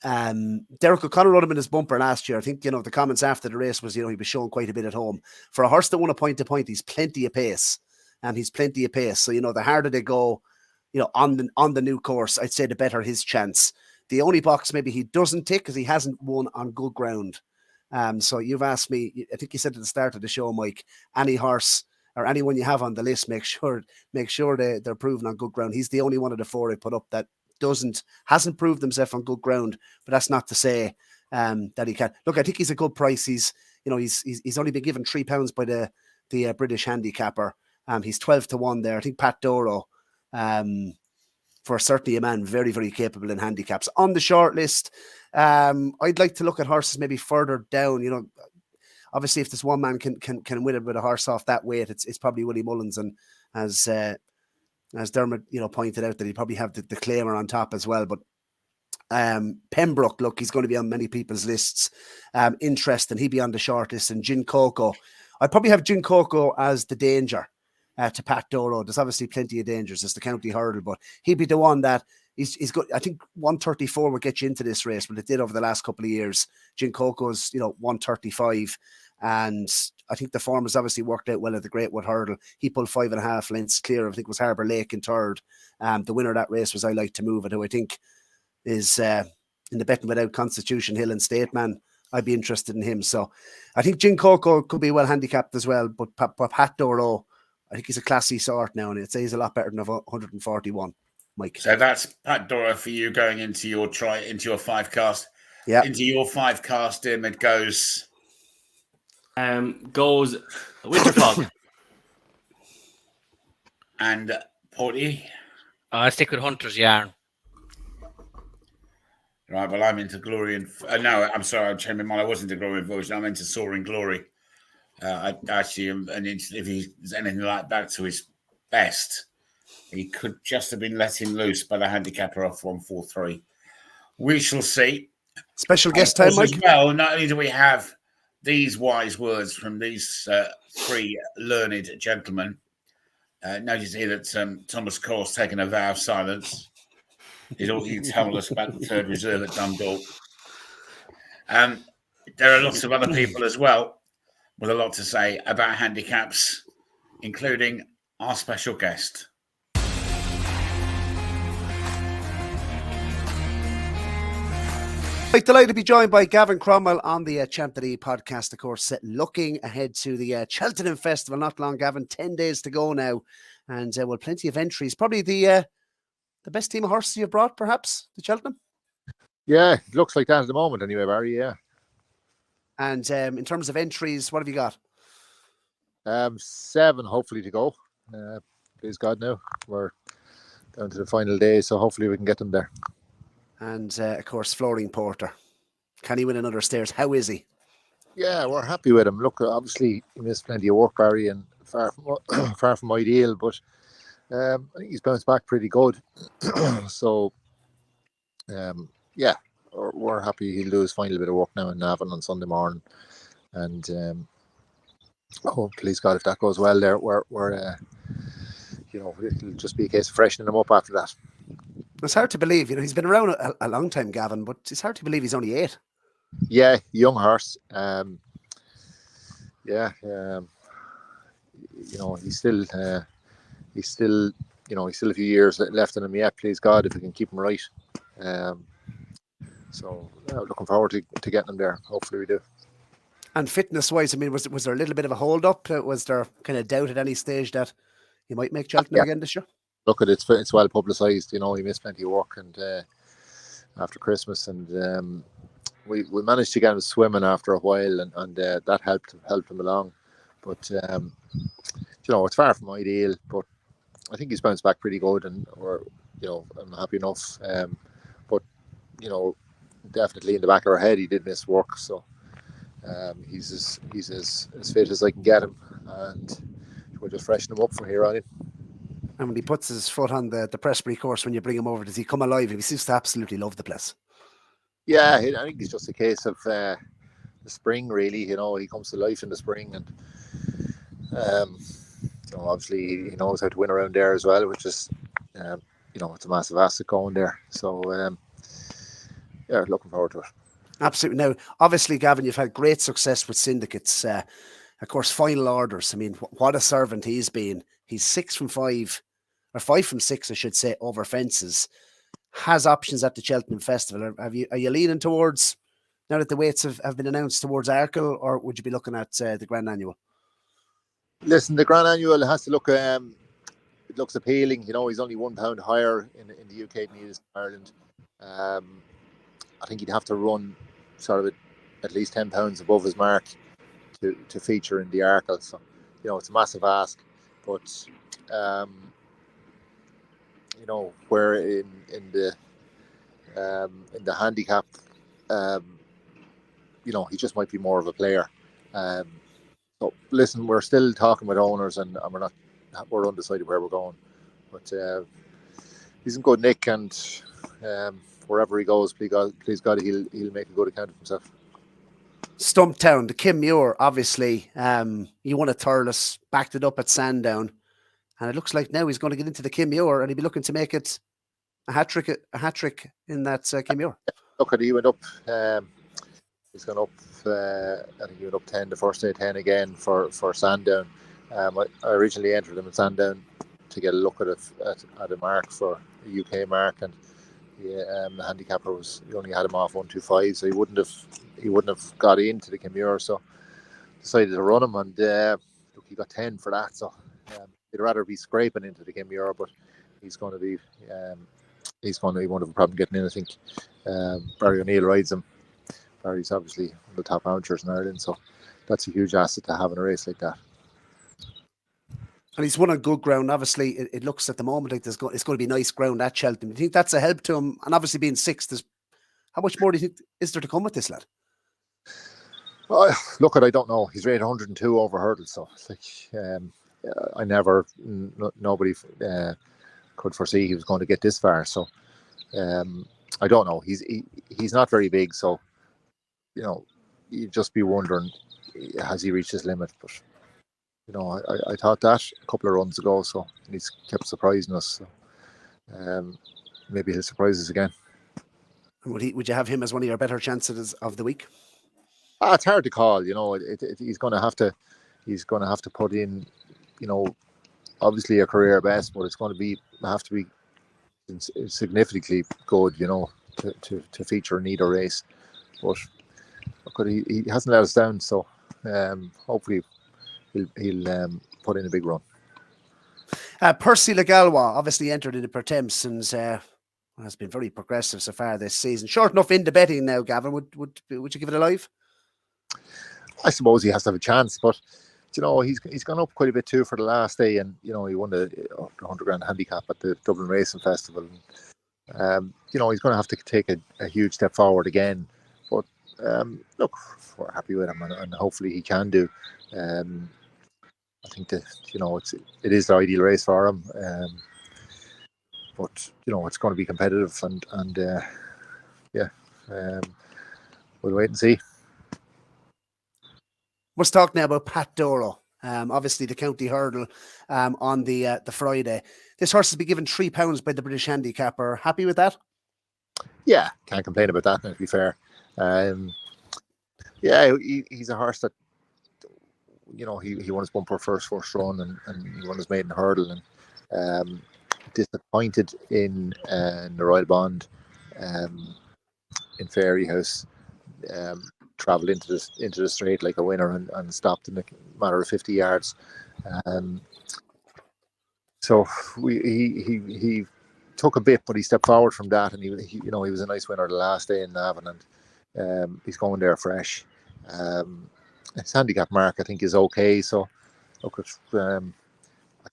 Derek O'Connor rode him in his bumper last year. I think, you know, the comments after the race was, you know, he was showing quite a bit at home. For a horse that won a point-to-point, he's plenty of pace. So, you know, the harder they go, you know, on the new course, I'd say the better his chance. The only box maybe he doesn't tick is he hasn't won on good ground. So you've asked me, I think you said at the start of the show, Mike, any horse or anyone you have on the list, make sure they're proven on good ground. He's the only one of the 4 I put up that hasn't proved himself on good ground, but that's not to say that he can't. Look, I think he's a good price. He's only been given £3 by the British handicapper. He's 12-1 there. I think Pat Doro, for certainly a man very, very capable in handicaps. On the short list, I'd like to look at horses maybe further down. You know, obviously, if this one man can win it with a horse off that weight, it's probably Willie Mullins, and as Dermot, you know, pointed out, that he probably have the claimer on top as well. But Pembroke, look, he's going to be on many people's lists. Interesting, he'd be on the short list. And Gin Coco, I'd probably have Gin Coco as the danger to Pat Doro. There's obviously plenty of dangers. It's the county hurdle, but he'd be the one that he's good. I think 134 will get you into this race, but it did over the last couple of years. Gin Coco's, you know, 135, and I think the form has obviously worked out well at the Greatwood hurdle. He pulled 5.5 lengths clear. I think it was Harbour Lake in 3rd. The winner of that race was I Like to Move It, who I think is in the betting without Constitution Hill and State Man. I'd be interested in him. So I think Gin Coco could be well handicapped as well, but Pat Doro, I think he's a classy sort now, and I'd say he's a lot better than 141, Mike. So that's Pat Dora for you going into your 5 cast. Yeah. Into your 5 cast, it goes Winter Fog. And Paudie. I stick with Hunter's Yarn. Right, well, I'm into Glory and... no, I'm sorry, I'm changing my mind. I wasn't into Glory and Voucher. I'm into Soaring Glory. I actually am, and if he's anything like that to his best, He could just have been let him loose by the handicapper off 143. We shall see. Special guest time, Mike. As well, not only do we have these wise words from these three learned gentlemen. Notice here that Thomas Core's taken a vow of silence. He told us about the third reserve at Dundalk. There are lots of other people as well with a lot to say about handicaps, including our special guest. I'm delighted to be joined by Gavin Cromwell on the Champ.ie podcast, of course, looking ahead to the Cheltenham Festival. Not long, Gavin, 10 days to go now, and well, plenty of entries. Probably the best team of horses you've brought, perhaps, to Cheltenham? Yeah, it looks like that at the moment anyway, Barry, yeah. And in terms of entries, what have you got? 7 hopefully to go. Please God, now we're down to the final day, so hopefully we can get them there. And of course, Flooring Porter. Can he win another Stairs? How is he? Yeah, we're happy with him. Look, obviously he missed plenty of work, Barry, and far from ideal, but I think he's bounced back pretty good. So yeah, we're happy he'll do his final bit of work now in Navan on Sunday morning. And please God, if that goes well there, we're it'll just be a case of freshening him up after that. It's hard to believe, he's been around a long time, Gavin, but it's hard to believe he's only 8. Yeah, young horse. He's still a few years left in him yet. Please God, if we can keep him right. So looking forward to getting him there. Hopefully we do. And fitness-wise, was there a little bit of a hold-up? Was there kind of doubt at any stage that he might make Cheltenham again this year? Look, it's well publicised. He missed plenty of work and after Christmas, and we managed to get him swimming after a while, and that helped him along. But it's far from ideal. But I think he's bounced back pretty good, and I'm happy enough. But definitely in the back of our head, he did miss work, so he's as fit as I can get him, and we'll just freshen him up from here on in. And when he puts his foot on the Pressbury course, when you bring him over, does he come alive? He seems to absolutely love the place. Yeah, I think it's just a case of the spring, really. He comes to life in the spring, and obviously he knows how to win around there as well, which is it's a massive asset going there. So looking forward to it. Absolutely. Now, obviously, Gavin, you've had great success with syndicates. Of course, final orders. What a servant he's been. He's 6 from 5, or 5 from 6, I should say, over fences. Has options at the Cheltenham Festival. Are you leaning towards, now that the weights have been announced, towards Arkle, or would you be looking at the Grand Annual? Listen, the Grand Annual has to look. It looks appealing. He's only £1 higher in the UK than he is in Ireland. I think he'd have to run sort of at least £10 above his mark to feature in the Arkle. So it's a massive ask. But where in the handicap, he just might be more of a player. So listen, we're still talking with owners, and we're undecided where we're going. But he's in good nick, and wherever he goes, please God, he'll make a good account of himself. Stumptown, the Kim Muir, obviously, he won at Thurles, backed it up at Sandown, and it looks like now he's going to get into the Kim Muir, and he'll be looking to make it a hat trick in that Kim Muir. Look, he went up. He's gone up. I think he went up 10 the first day, 10 again for Sandown. I originally entered him in Sandown to get a look at a mark for a UK mark, and the handicapper he only had him off 125, so he wouldn't have got into the Kim Muir, so decided to run him, and look, he got 10 for that. So he'd rather be scraping into the Kim Muir, but he won't have a problem getting in. I think Barry O'Neill rides him. Barry's obviously one of the top amateurs in Ireland, so that's a huge asset to have in a race like that. And he's won on good ground. Obviously, it looks at the moment like it's going to be nice ground at Cheltenham. Do you think that's a help to him? And obviously being 6th, how much more do you think is there to come with this lad? Well, look, I don't know. He's rated 102 over hurdles, so it's like nobody could foresee he was going to get this far. So I don't know. He's not very big, so you'd just be wondering, has he reached his limit? But I thought that a couple of runs ago, so he's kept surprising us. So, maybe he'll surprise us again. Would you have him as one of your better chances of the week? It's hard to call. He's going to have to. He's going to have to put in, obviously a career best, but it's going to have to be significantly good, to feature in either race. But he hasn't let us down, so hopefully he'll put in a big run. Percy Legalwa obviously entered into Pertemps and has been very progressive so far this season. Short enough into betting now, Gavin. Would you give it a live? I suppose he has to have a chance, but he's gone up quite a bit too for the last day, and he won the 100 grand handicap at the Dublin Racing Festival. And, he's going to have to take a huge step forward again. But look, we're happy with him, and hopefully he can do. I think that it is the ideal race for him. But it's going to be competitive, and we'll wait and see. Let's talk now about Pat Doro. Obviously the county hurdle on the Friday. This horse has been given £3 by the British handicapper. Happy with that? Yeah, can't complain about that. To be fair, he's a horse that he won his bumper first run, and he won his maiden hurdle, and disappointed in the Royal Bond in Fairy House. Travelled into the straight like a winner and stopped in a matter of 50 yards. So he took a bit, but he stepped forward from that, and he was a nice winner the last day in Navan, and he's going there fresh. His handicap mark, I think, is okay. So look, I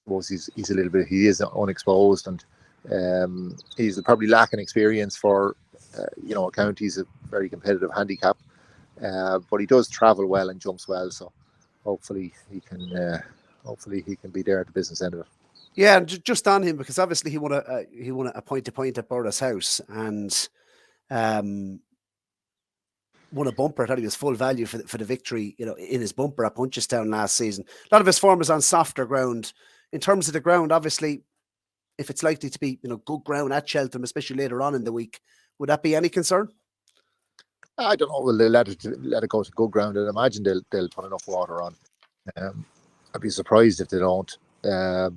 suppose he's a little bit. He is unexposed, and he's probably lacking experience for a county's a very competitive handicap. But he does travel well and jumps well, so hopefully he can be there at the business end of it. Yeah, and just on him, because obviously he won a point-to-point at Burris House, and won a bumper. I thought he was full value for the victory, in his bumper at Punchestown last season. A lot of his form is on softer ground. In terms of the ground, obviously, if it's likely to be good ground at Cheltenham, especially later on in the week, would that be any concern? I don't know. Will they let it go to good ground? I'd imagine they'll put enough water on. I'd be surprised if they don't. Look,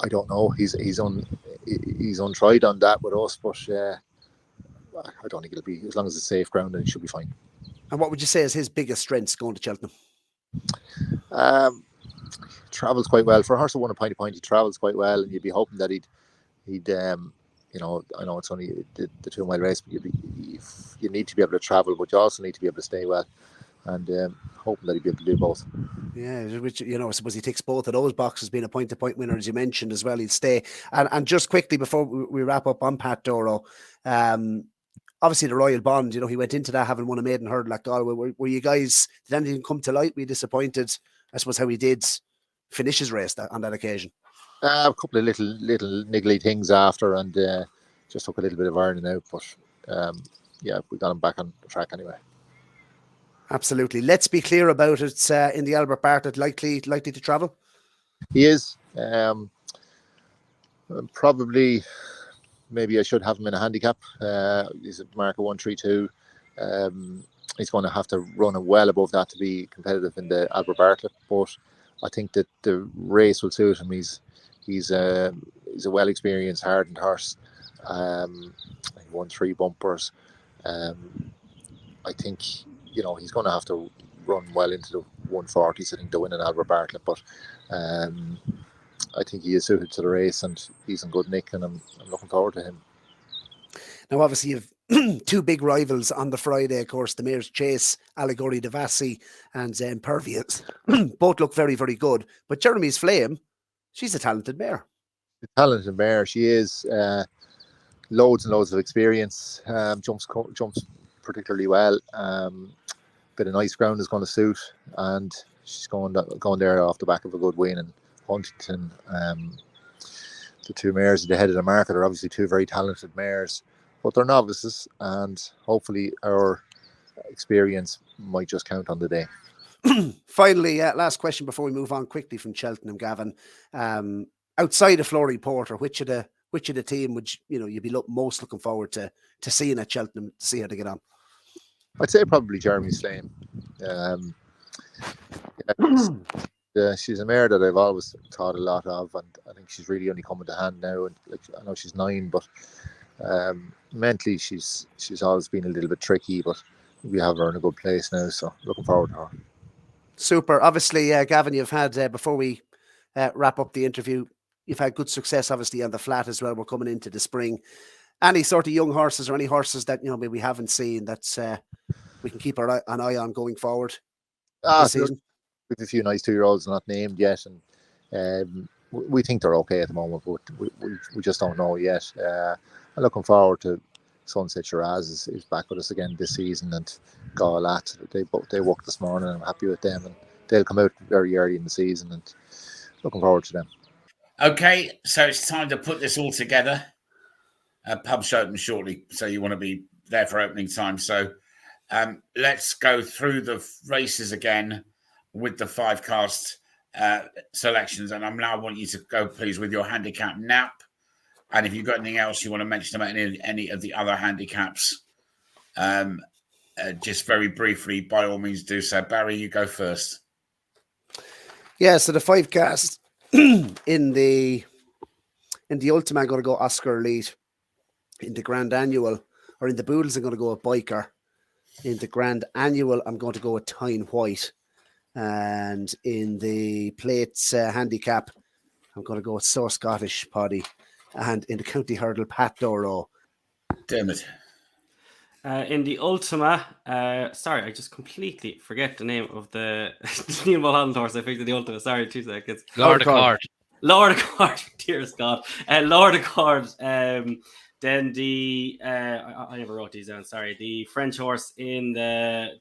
I don't know. He's untried on that with us, but I don't think it'll be, as long as it's safe ground, then it should be fine. And what would you say is his biggest strengths going to Cheltenham? Travels quite well for a horse that won a point. He travels quite well, and you'd be hoping that he'd I know it's only the 2 mile race, but you need to be able to travel, but you also need to be able to stay well, and hoping that he'd be able to do both. Yeah, which I suppose he ticks both of those boxes, being a point-to-point winner, as you mentioned as well. He'd stay. And just quickly before we wrap up on Pat Doro, obviously the Royal Bond, he went into that having won a maiden hurdle at Galway. Were you guys, did anything come to light? Were you disappointed, I suppose, how he did finish his race on that occasion? A couple of little niggly things after, and just took a little bit of ironing out, but we got him back on the track anyway. Absolutely. Let's be clear about it. In the Albert Bartlett, likely to travel? He is. Probably, maybe I should have him in a handicap. He's a mark of 132. He's going to have to run well above that to be competitive in the Albert Bartlett, but I think that the race will suit him. He's a well-experienced, hardened horse. He won 3 bumpers. I think he's going to have to run well into the 140s, I think, to win an Albert Bartlett. But I think he is suited to the race, and he's in good nick, and I'm looking forward to him. Now, obviously, you've 2 big rivals on the Friday, of course, the Mayor's Chase, Allegory de Vassy, and Impervious. Both look very, very good. But Jeremy's Flame, she's a talented mare. A talented mare, she is. Loads and loads of experience. Jumps particularly well. Bit of nice ground is going to suit, and she's going there off the back of a good win in Huntington. the two mares at the head of the market are obviously two very talented mares, but they're novices, and hopefully our experience might just count on the day. Finally, last question before we move on quickly from Cheltenham, Gavin. Outside of Flory Porter, which of the team would you'd be most looking forward to seeing at Cheltenham to see how they get on? I'd say probably Jeremy Slane. She's a mare that I've always thought a lot of, and I think she's really only coming to hand now. And I know she's 9, but mentally she's always been a little bit tricky, but we have her in a good place now, so looking forward to her. Super. Obviously, Gavin, you've had, before we wrap up the interview, you've had good success, obviously, on the flat as well. We're coming into the spring. Any sort of young horses or any horses that, maybe we haven't seen that we can keep an eye on going forward this season? With a few nice 2-year-olds not named yet, and we think they're okay at the moment, but we just don't know yet. I'm looking forward to Sunset Shiraz is back with us again this season, and Galat, they worked this morning. I'm happy with them, and they'll come out very early in the season, and looking forward to them. Okay, so it's time to put this all together. Pubs open shortly, so you want to be there for opening time. So let's go through the races again with the 5 cast selections, and I want you to go, please, with your handicap nap. And if you've got anything else you want to mention about any of the other handicaps, just very briefly, by all means do so. Barry, you go first. Yeah, so the 5 cast in the Ultima, I'm going to go Oscar Elite. In the Grand Annual, or in the Boodles, I'm going to go with Biker. In the Grand Annual, I'm going to go with Tyne White. And in the Plates handicap, I'm going to go with So Scottish, Paudie. And in the County Hurdle, Pat Doro. Damn it. In the Ultima, sorry, I just completely forget the name of the Neil Mulholland horse. I picked the Ultima. Sorry, 2 seconds. Lord Accord. Lord Accord, dear God. Lord Accord. Then the I never wrote these down. Sorry, the French horse in the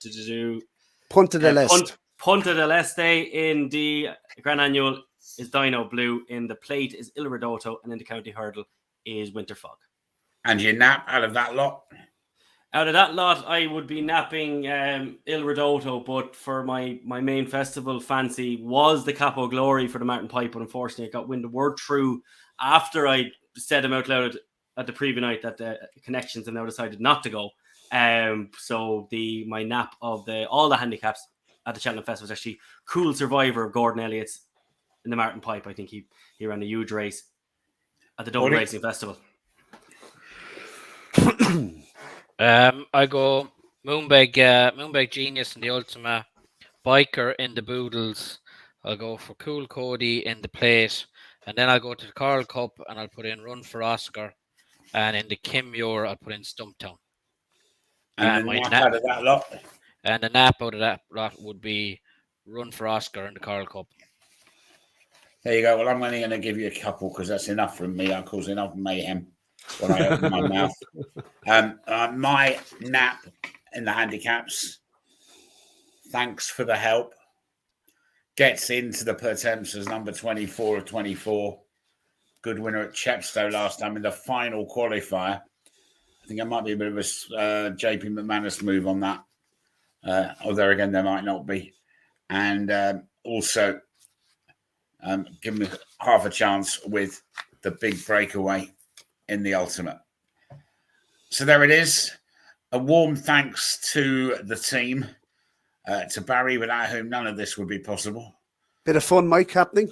Punta de l'Est. Punta de l'Este in the Grand Annual is Dino Blue. In the Plate is Il Ridotto, and in the County Hurdle is Winter Fog. And your nap out of that lot? Out of that lot, I would be napping Il Ridotto, but for my main festival fancy was the Capo Glory for the Martin Pipe, but unfortunately I got wind of word through after I said them out loud at the preview night that the connections have now decided not to go. So my nap of all the handicaps at the Cheltenham Festival was actually Cool Survivor of Gordon Elliott's in the Martin Pipe. I think he ran a huge race at the Dublin Racing Festival. I go Moonbeg Genius in the Ultima, Biker in the Boodles. I'll go for Cool Cody in the Plate, and then I'll go to the Coral Cup and I'll put in Run for Oscar, and in the Kim Muir I'll put in Stumptown. And the nap out of that lot? And the nap out of that lot would be Run for Oscar in the Coral Cup. There you go. Well, I'm only going to give you a couple because that's enough from me. I'll cause enough mayhem when I open my mouth. My nap in the handicaps, thanks for the help, gets into the Pertemps as number 24 of 24. Good winner at Chepstow last time in the final qualifier. I think it might be a bit of a JP McManus move on that. Although, again, there might not be. And also, give me half a chance with the big breakaway in the Ultimate. So there it is. A warm thanks to the team, to Barry, without whom none of this would be possible. Bit of fun, Mike, happening.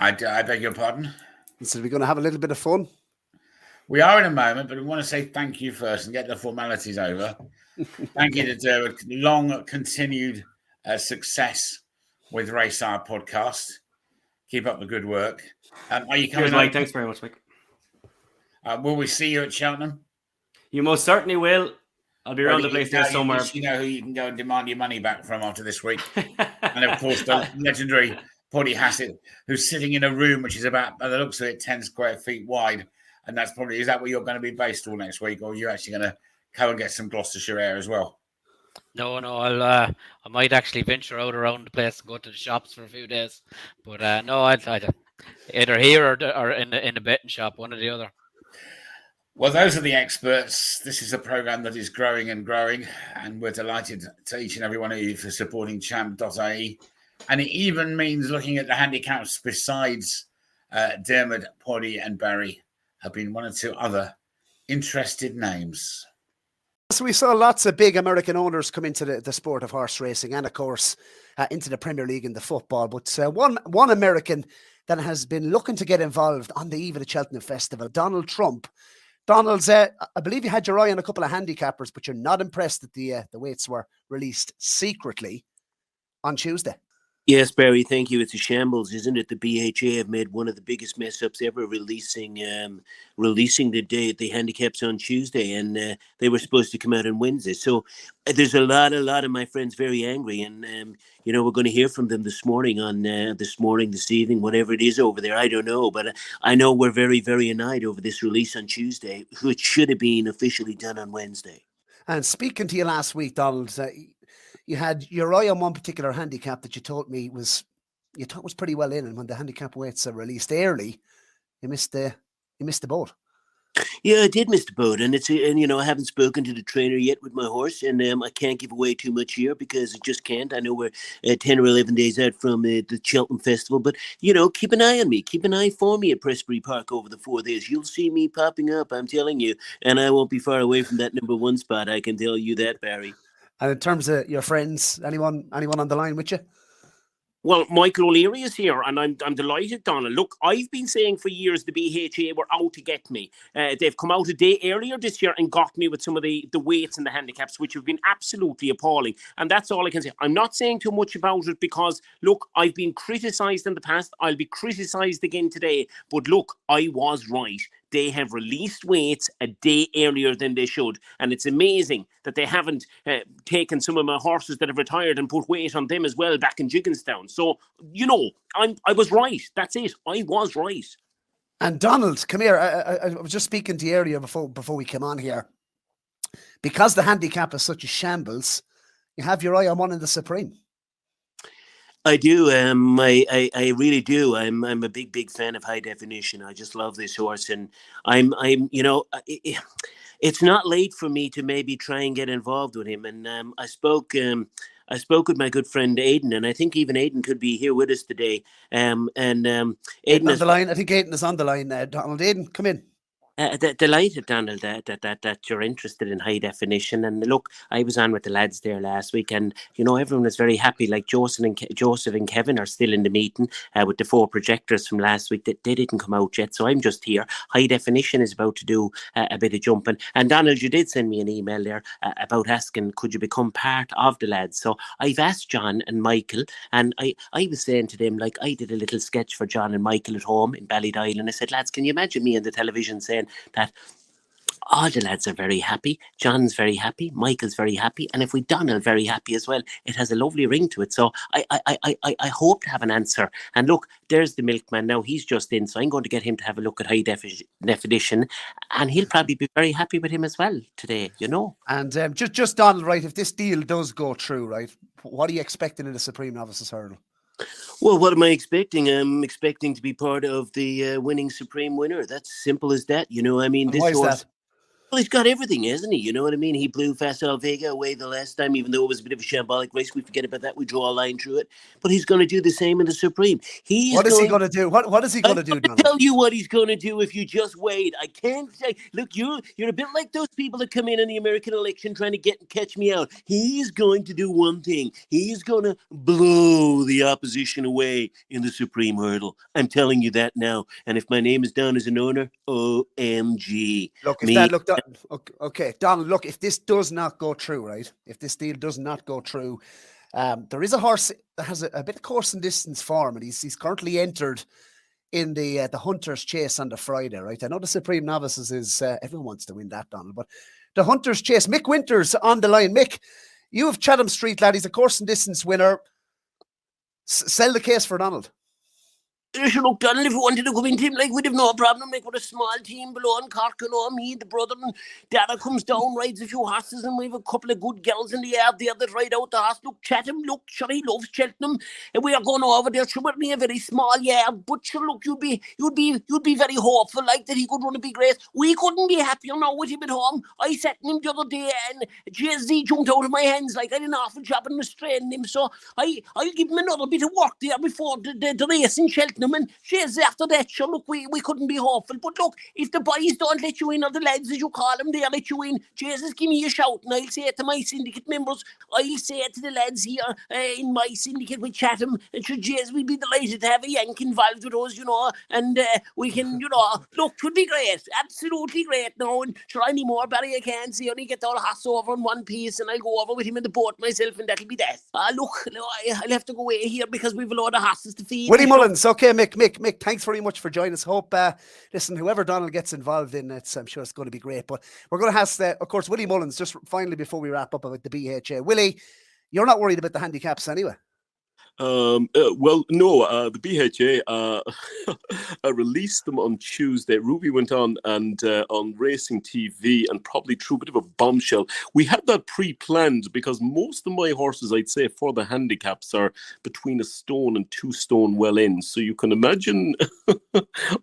I beg your pardon? So we're going to have a little bit of fun. We are in a moment, but we want to say thank you first and get the formalities over. Thank you to long continued success with Race Hour podcast. Keep up the good work. Are you coming? Cheers, Mike. Thanks very much, Mike. Will we see you at Cheltenham? You most certainly will. I'll be around the place there somewhere. You know who you can go and demand your money back from after this week. And of course, the legendary Paudie Hassett, who's sitting in a room which is about, by the looks of it, 10 square feet wide. And that's probably, is that where you're going to be based all next week? Or are you actually going to come and get some Gloucestershire air as well? No, I might actually venture out around the place and go to the shops for a few days. But no, I'd Either here or in the betting shop, one or the other. Well, those are the experts. This is a program that is growing and growing, and we're delighted to each and every one of you for supporting Champ.ie. And it even means looking at the handicaps besides Diarmuid, Paudie, and Barry have been one or two other interested names. So we saw lots of big American owners come into the sport of horse racing, and of course into the Premier League and the football. But one American that has been looking to get involved on the eve of the Cheltenham Festival, Donald Trump. Donald's, I believe you had your eye on a couple of handicappers, but you're not impressed that the weights were released secretly on Tuesday. Yes, Barry, thank you. It's a shambles, isn't it? The BHA have made one of the biggest mess ups ever, releasing the handicaps on Tuesday, and they were supposed to come out on Wednesday. So there's a lot of my friends very angry, and we're going to hear from them this morning, this evening, whatever it is over there. I don't know, but I know we're very, very annoyed over this release on Tuesday, which should have been officially done on Wednesday. And speaking to you last week, Donald, you had your eye on one particular handicap that you told me was pretty well in, and when the handicap weights are released early, you missed the boat. Yeah, I did miss the boat, and I haven't spoken to the trainer yet with my horse, and I can't give away too much here because I just can't. I know we're 10 or 11 days out from the Cheltenham Festival, but keep an eye on me, keep an eye for me at Prestbury Park over the 4 days. You'll see me popping up, I'm telling you, and I won't be far away from that number one spot. I can tell you that, Barry. And in terms of your friends, anyone on the line with you? Well, Michael O'Leary is here, and I'm delighted, Donald. Look, I've been saying for years the BHA were out to get me. They've come out a day earlier this year and got me with some of the weights and the handicaps, which have been absolutely appalling. And that's all I can say. I'm not saying too much about it because, look, I've been criticised in the past. I'll be criticised again today. But look, I was right. They have released weights a day earlier than they should. And it's amazing that they haven't taken some of my horses that have retired and put weight on them as well back in Jigginstown. So, I was right. That's it. I was right. And Donald, come here. I was just speaking to you earlier before we came on here. Because the handicap is such a shambles, you have your eye on one in the Supreme. I do. I really do. I'm a big fan of High Definition. I just love this horse, and it's not late for me to maybe try and get involved with him. And I spoke with my good friend Aidan, and I think even Aidan could be here with us today. Aidan on the line. I think Aidan is on the line. Donald, Aidan, come in. Delighted, Donald, that you're interested in High Definition. And look, I was on with the lads there last week, and everyone was very happy. Like Joseph and Kevin are still in the meeting with the 4 projectors from last week. That they didn't come out yet, so I'm just here. High Definition is about to do a bit of jumping. And Donald, you did send me an email there about asking could you become part of the lads. So I've asked John and Michael, and I was saying to them, like, I did a little sketch for John and Michael at home in Ballydoyle, and I said, lads, can you imagine me on the television saying that all the lads are very happy, John's very happy, Michael's very happy, and if we Donald very happy as well, it has a lovely ring to it. So I hope to have an answer. And look, there's the milkman now, he's just in, so I'm going to get him to have a look at High Definition, and he'll probably be very happy with him as well today, And just Donald, right, if this deal does go through, right, what are you expecting in the Supreme Novices Hurdle? Well, what am I expecting? I'm expecting to be part of the winning Supreme winner. That's simple as that. This horse. Well, he's got everything, hasn't he? You know what I mean? He blew Facile Vega away the last time, even though it was a bit of a shambolic race. We forget about that. We draw a line through it. But he's going to do the same in the Supreme. What is he going to do? What is he going to do, Donald? I'll tell you what he's going to do if you just wait. I can't say. Look, you're a bit like those people that come in the American election trying to catch me out. He's going to do one thing. He's going to blow the opposition away in the Supreme Hurdle. I'm telling you that now. And if my name is down as an owner, OMG. Okay, Donald, look, if this does not go through, right, if this deal does not go through, there is a horse that has a bit of course and distance form, and he's currently entered in the Hunter's Chase on the Friday, right? I know the Supreme Novices is, everyone wants to win that, Donald, but the Hunter's Chase, Mick Winters on the line. Mick, you have Chatham Street, lad, he's a course and distance winner. Sell the case for Donald. Look, Donald, if we wanted to go into him, like, we'd have no problem, like, with a small team below in Cork, you know, me, the brother, and Dada comes down, rides a few horses, and we have a couple of good girls in the yard there that ride out the horse. Look, Chatham, look, sure, he loves Cheltenham, and we are going over there, sure, we're in a very small yard, but sure, look, you'd be very hopeful, like, that he could run a big race. We couldn't be happier now with him at home. I sat in him the other day, and JZ jumped out of my hands, like, I did an awful job in restraining him, so I'll give him another bit of work there before the race in Cheltenham. And cheers, after that, sure, look, we couldn't be hopeful. But look, if the boys don't let you in, or the lads, as you call them, they let you in, Jesus, give me a shout, and I'll say it to my syndicate members. I'll say it to the lads here in my syndicate with Chatham. And sure, Jesus, we'd be delighted to have a Yank involved with us, you know, and we can, you know, look, it would be great, absolutely great now. And sure, any more, Barry, I can't see, only get all Hass over in one piece, and I'll go over with him in the boat myself, and that'll be that. Look, I'll have to go away here because we've a lot of horses to feed. Willie Mullins, okay, Mick, thanks very much for joining us. Hope, listen, whoever Donald gets involved in, I'm sure it's going to be great. But we're going to ask, of course, Willie Mullins, just finally before we wrap up about the BHA. Willie, you're not worried about the handicaps anyway? Well, no, the BHA released them on Tuesday. Ruby went on and on Racing TV and probably threw a bit of a bombshell. We had that pre-planned because most of my horses, I'd say, for the handicaps are between 1 stone and 2 stone well in. So you can imagine,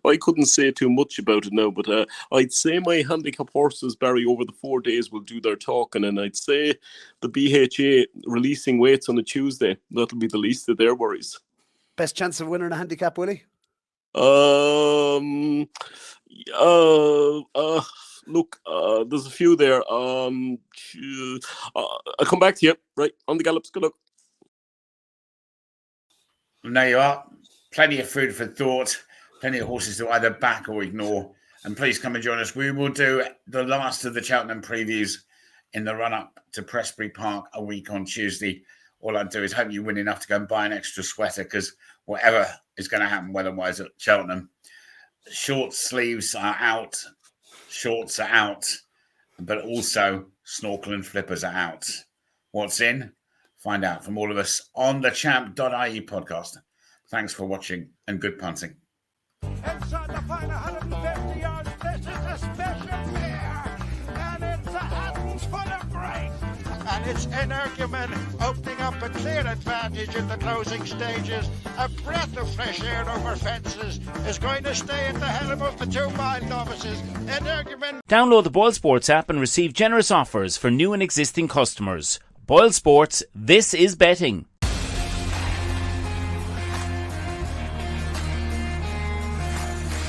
I couldn't say too much about it now, but I'd say my handicap horses, Barry, over the 4 days will do their talking, and I'd say the BHA releasing weights on a Tuesday, that'll be the least of their worries. Best chance of winning a handicap, Willie? Look, there's a few there. I'll come back to you. Right, on the gallops. Good luck. And there you are. Plenty of food for thought. Plenty of horses to either back or ignore. And please come and join us. We will do the last of the Cheltenham previews in the run-up to Prestbury Park a week on Tuesday. All I'd do is hope you win enough to go and buy an extra sweater, because whatever is going to happen weather-wise at Cheltenham, short sleeves are out, shorts are out, but also snorkel and flippers are out. What's in? Find out from all of us on the Champ.ie podcast. Thanks for watching and good punting. Inside the final 150 yards, this is a special pair, and it's a Hattons full of grace. And it's Energumen opening up a clear advantage in the closing stages. A breath of fresh air over fences is going to stay at the helm of the 2 mile novices. Energumen. Download the Boylesports app and receive generous offers for new and existing customers. Boylesports, this is betting.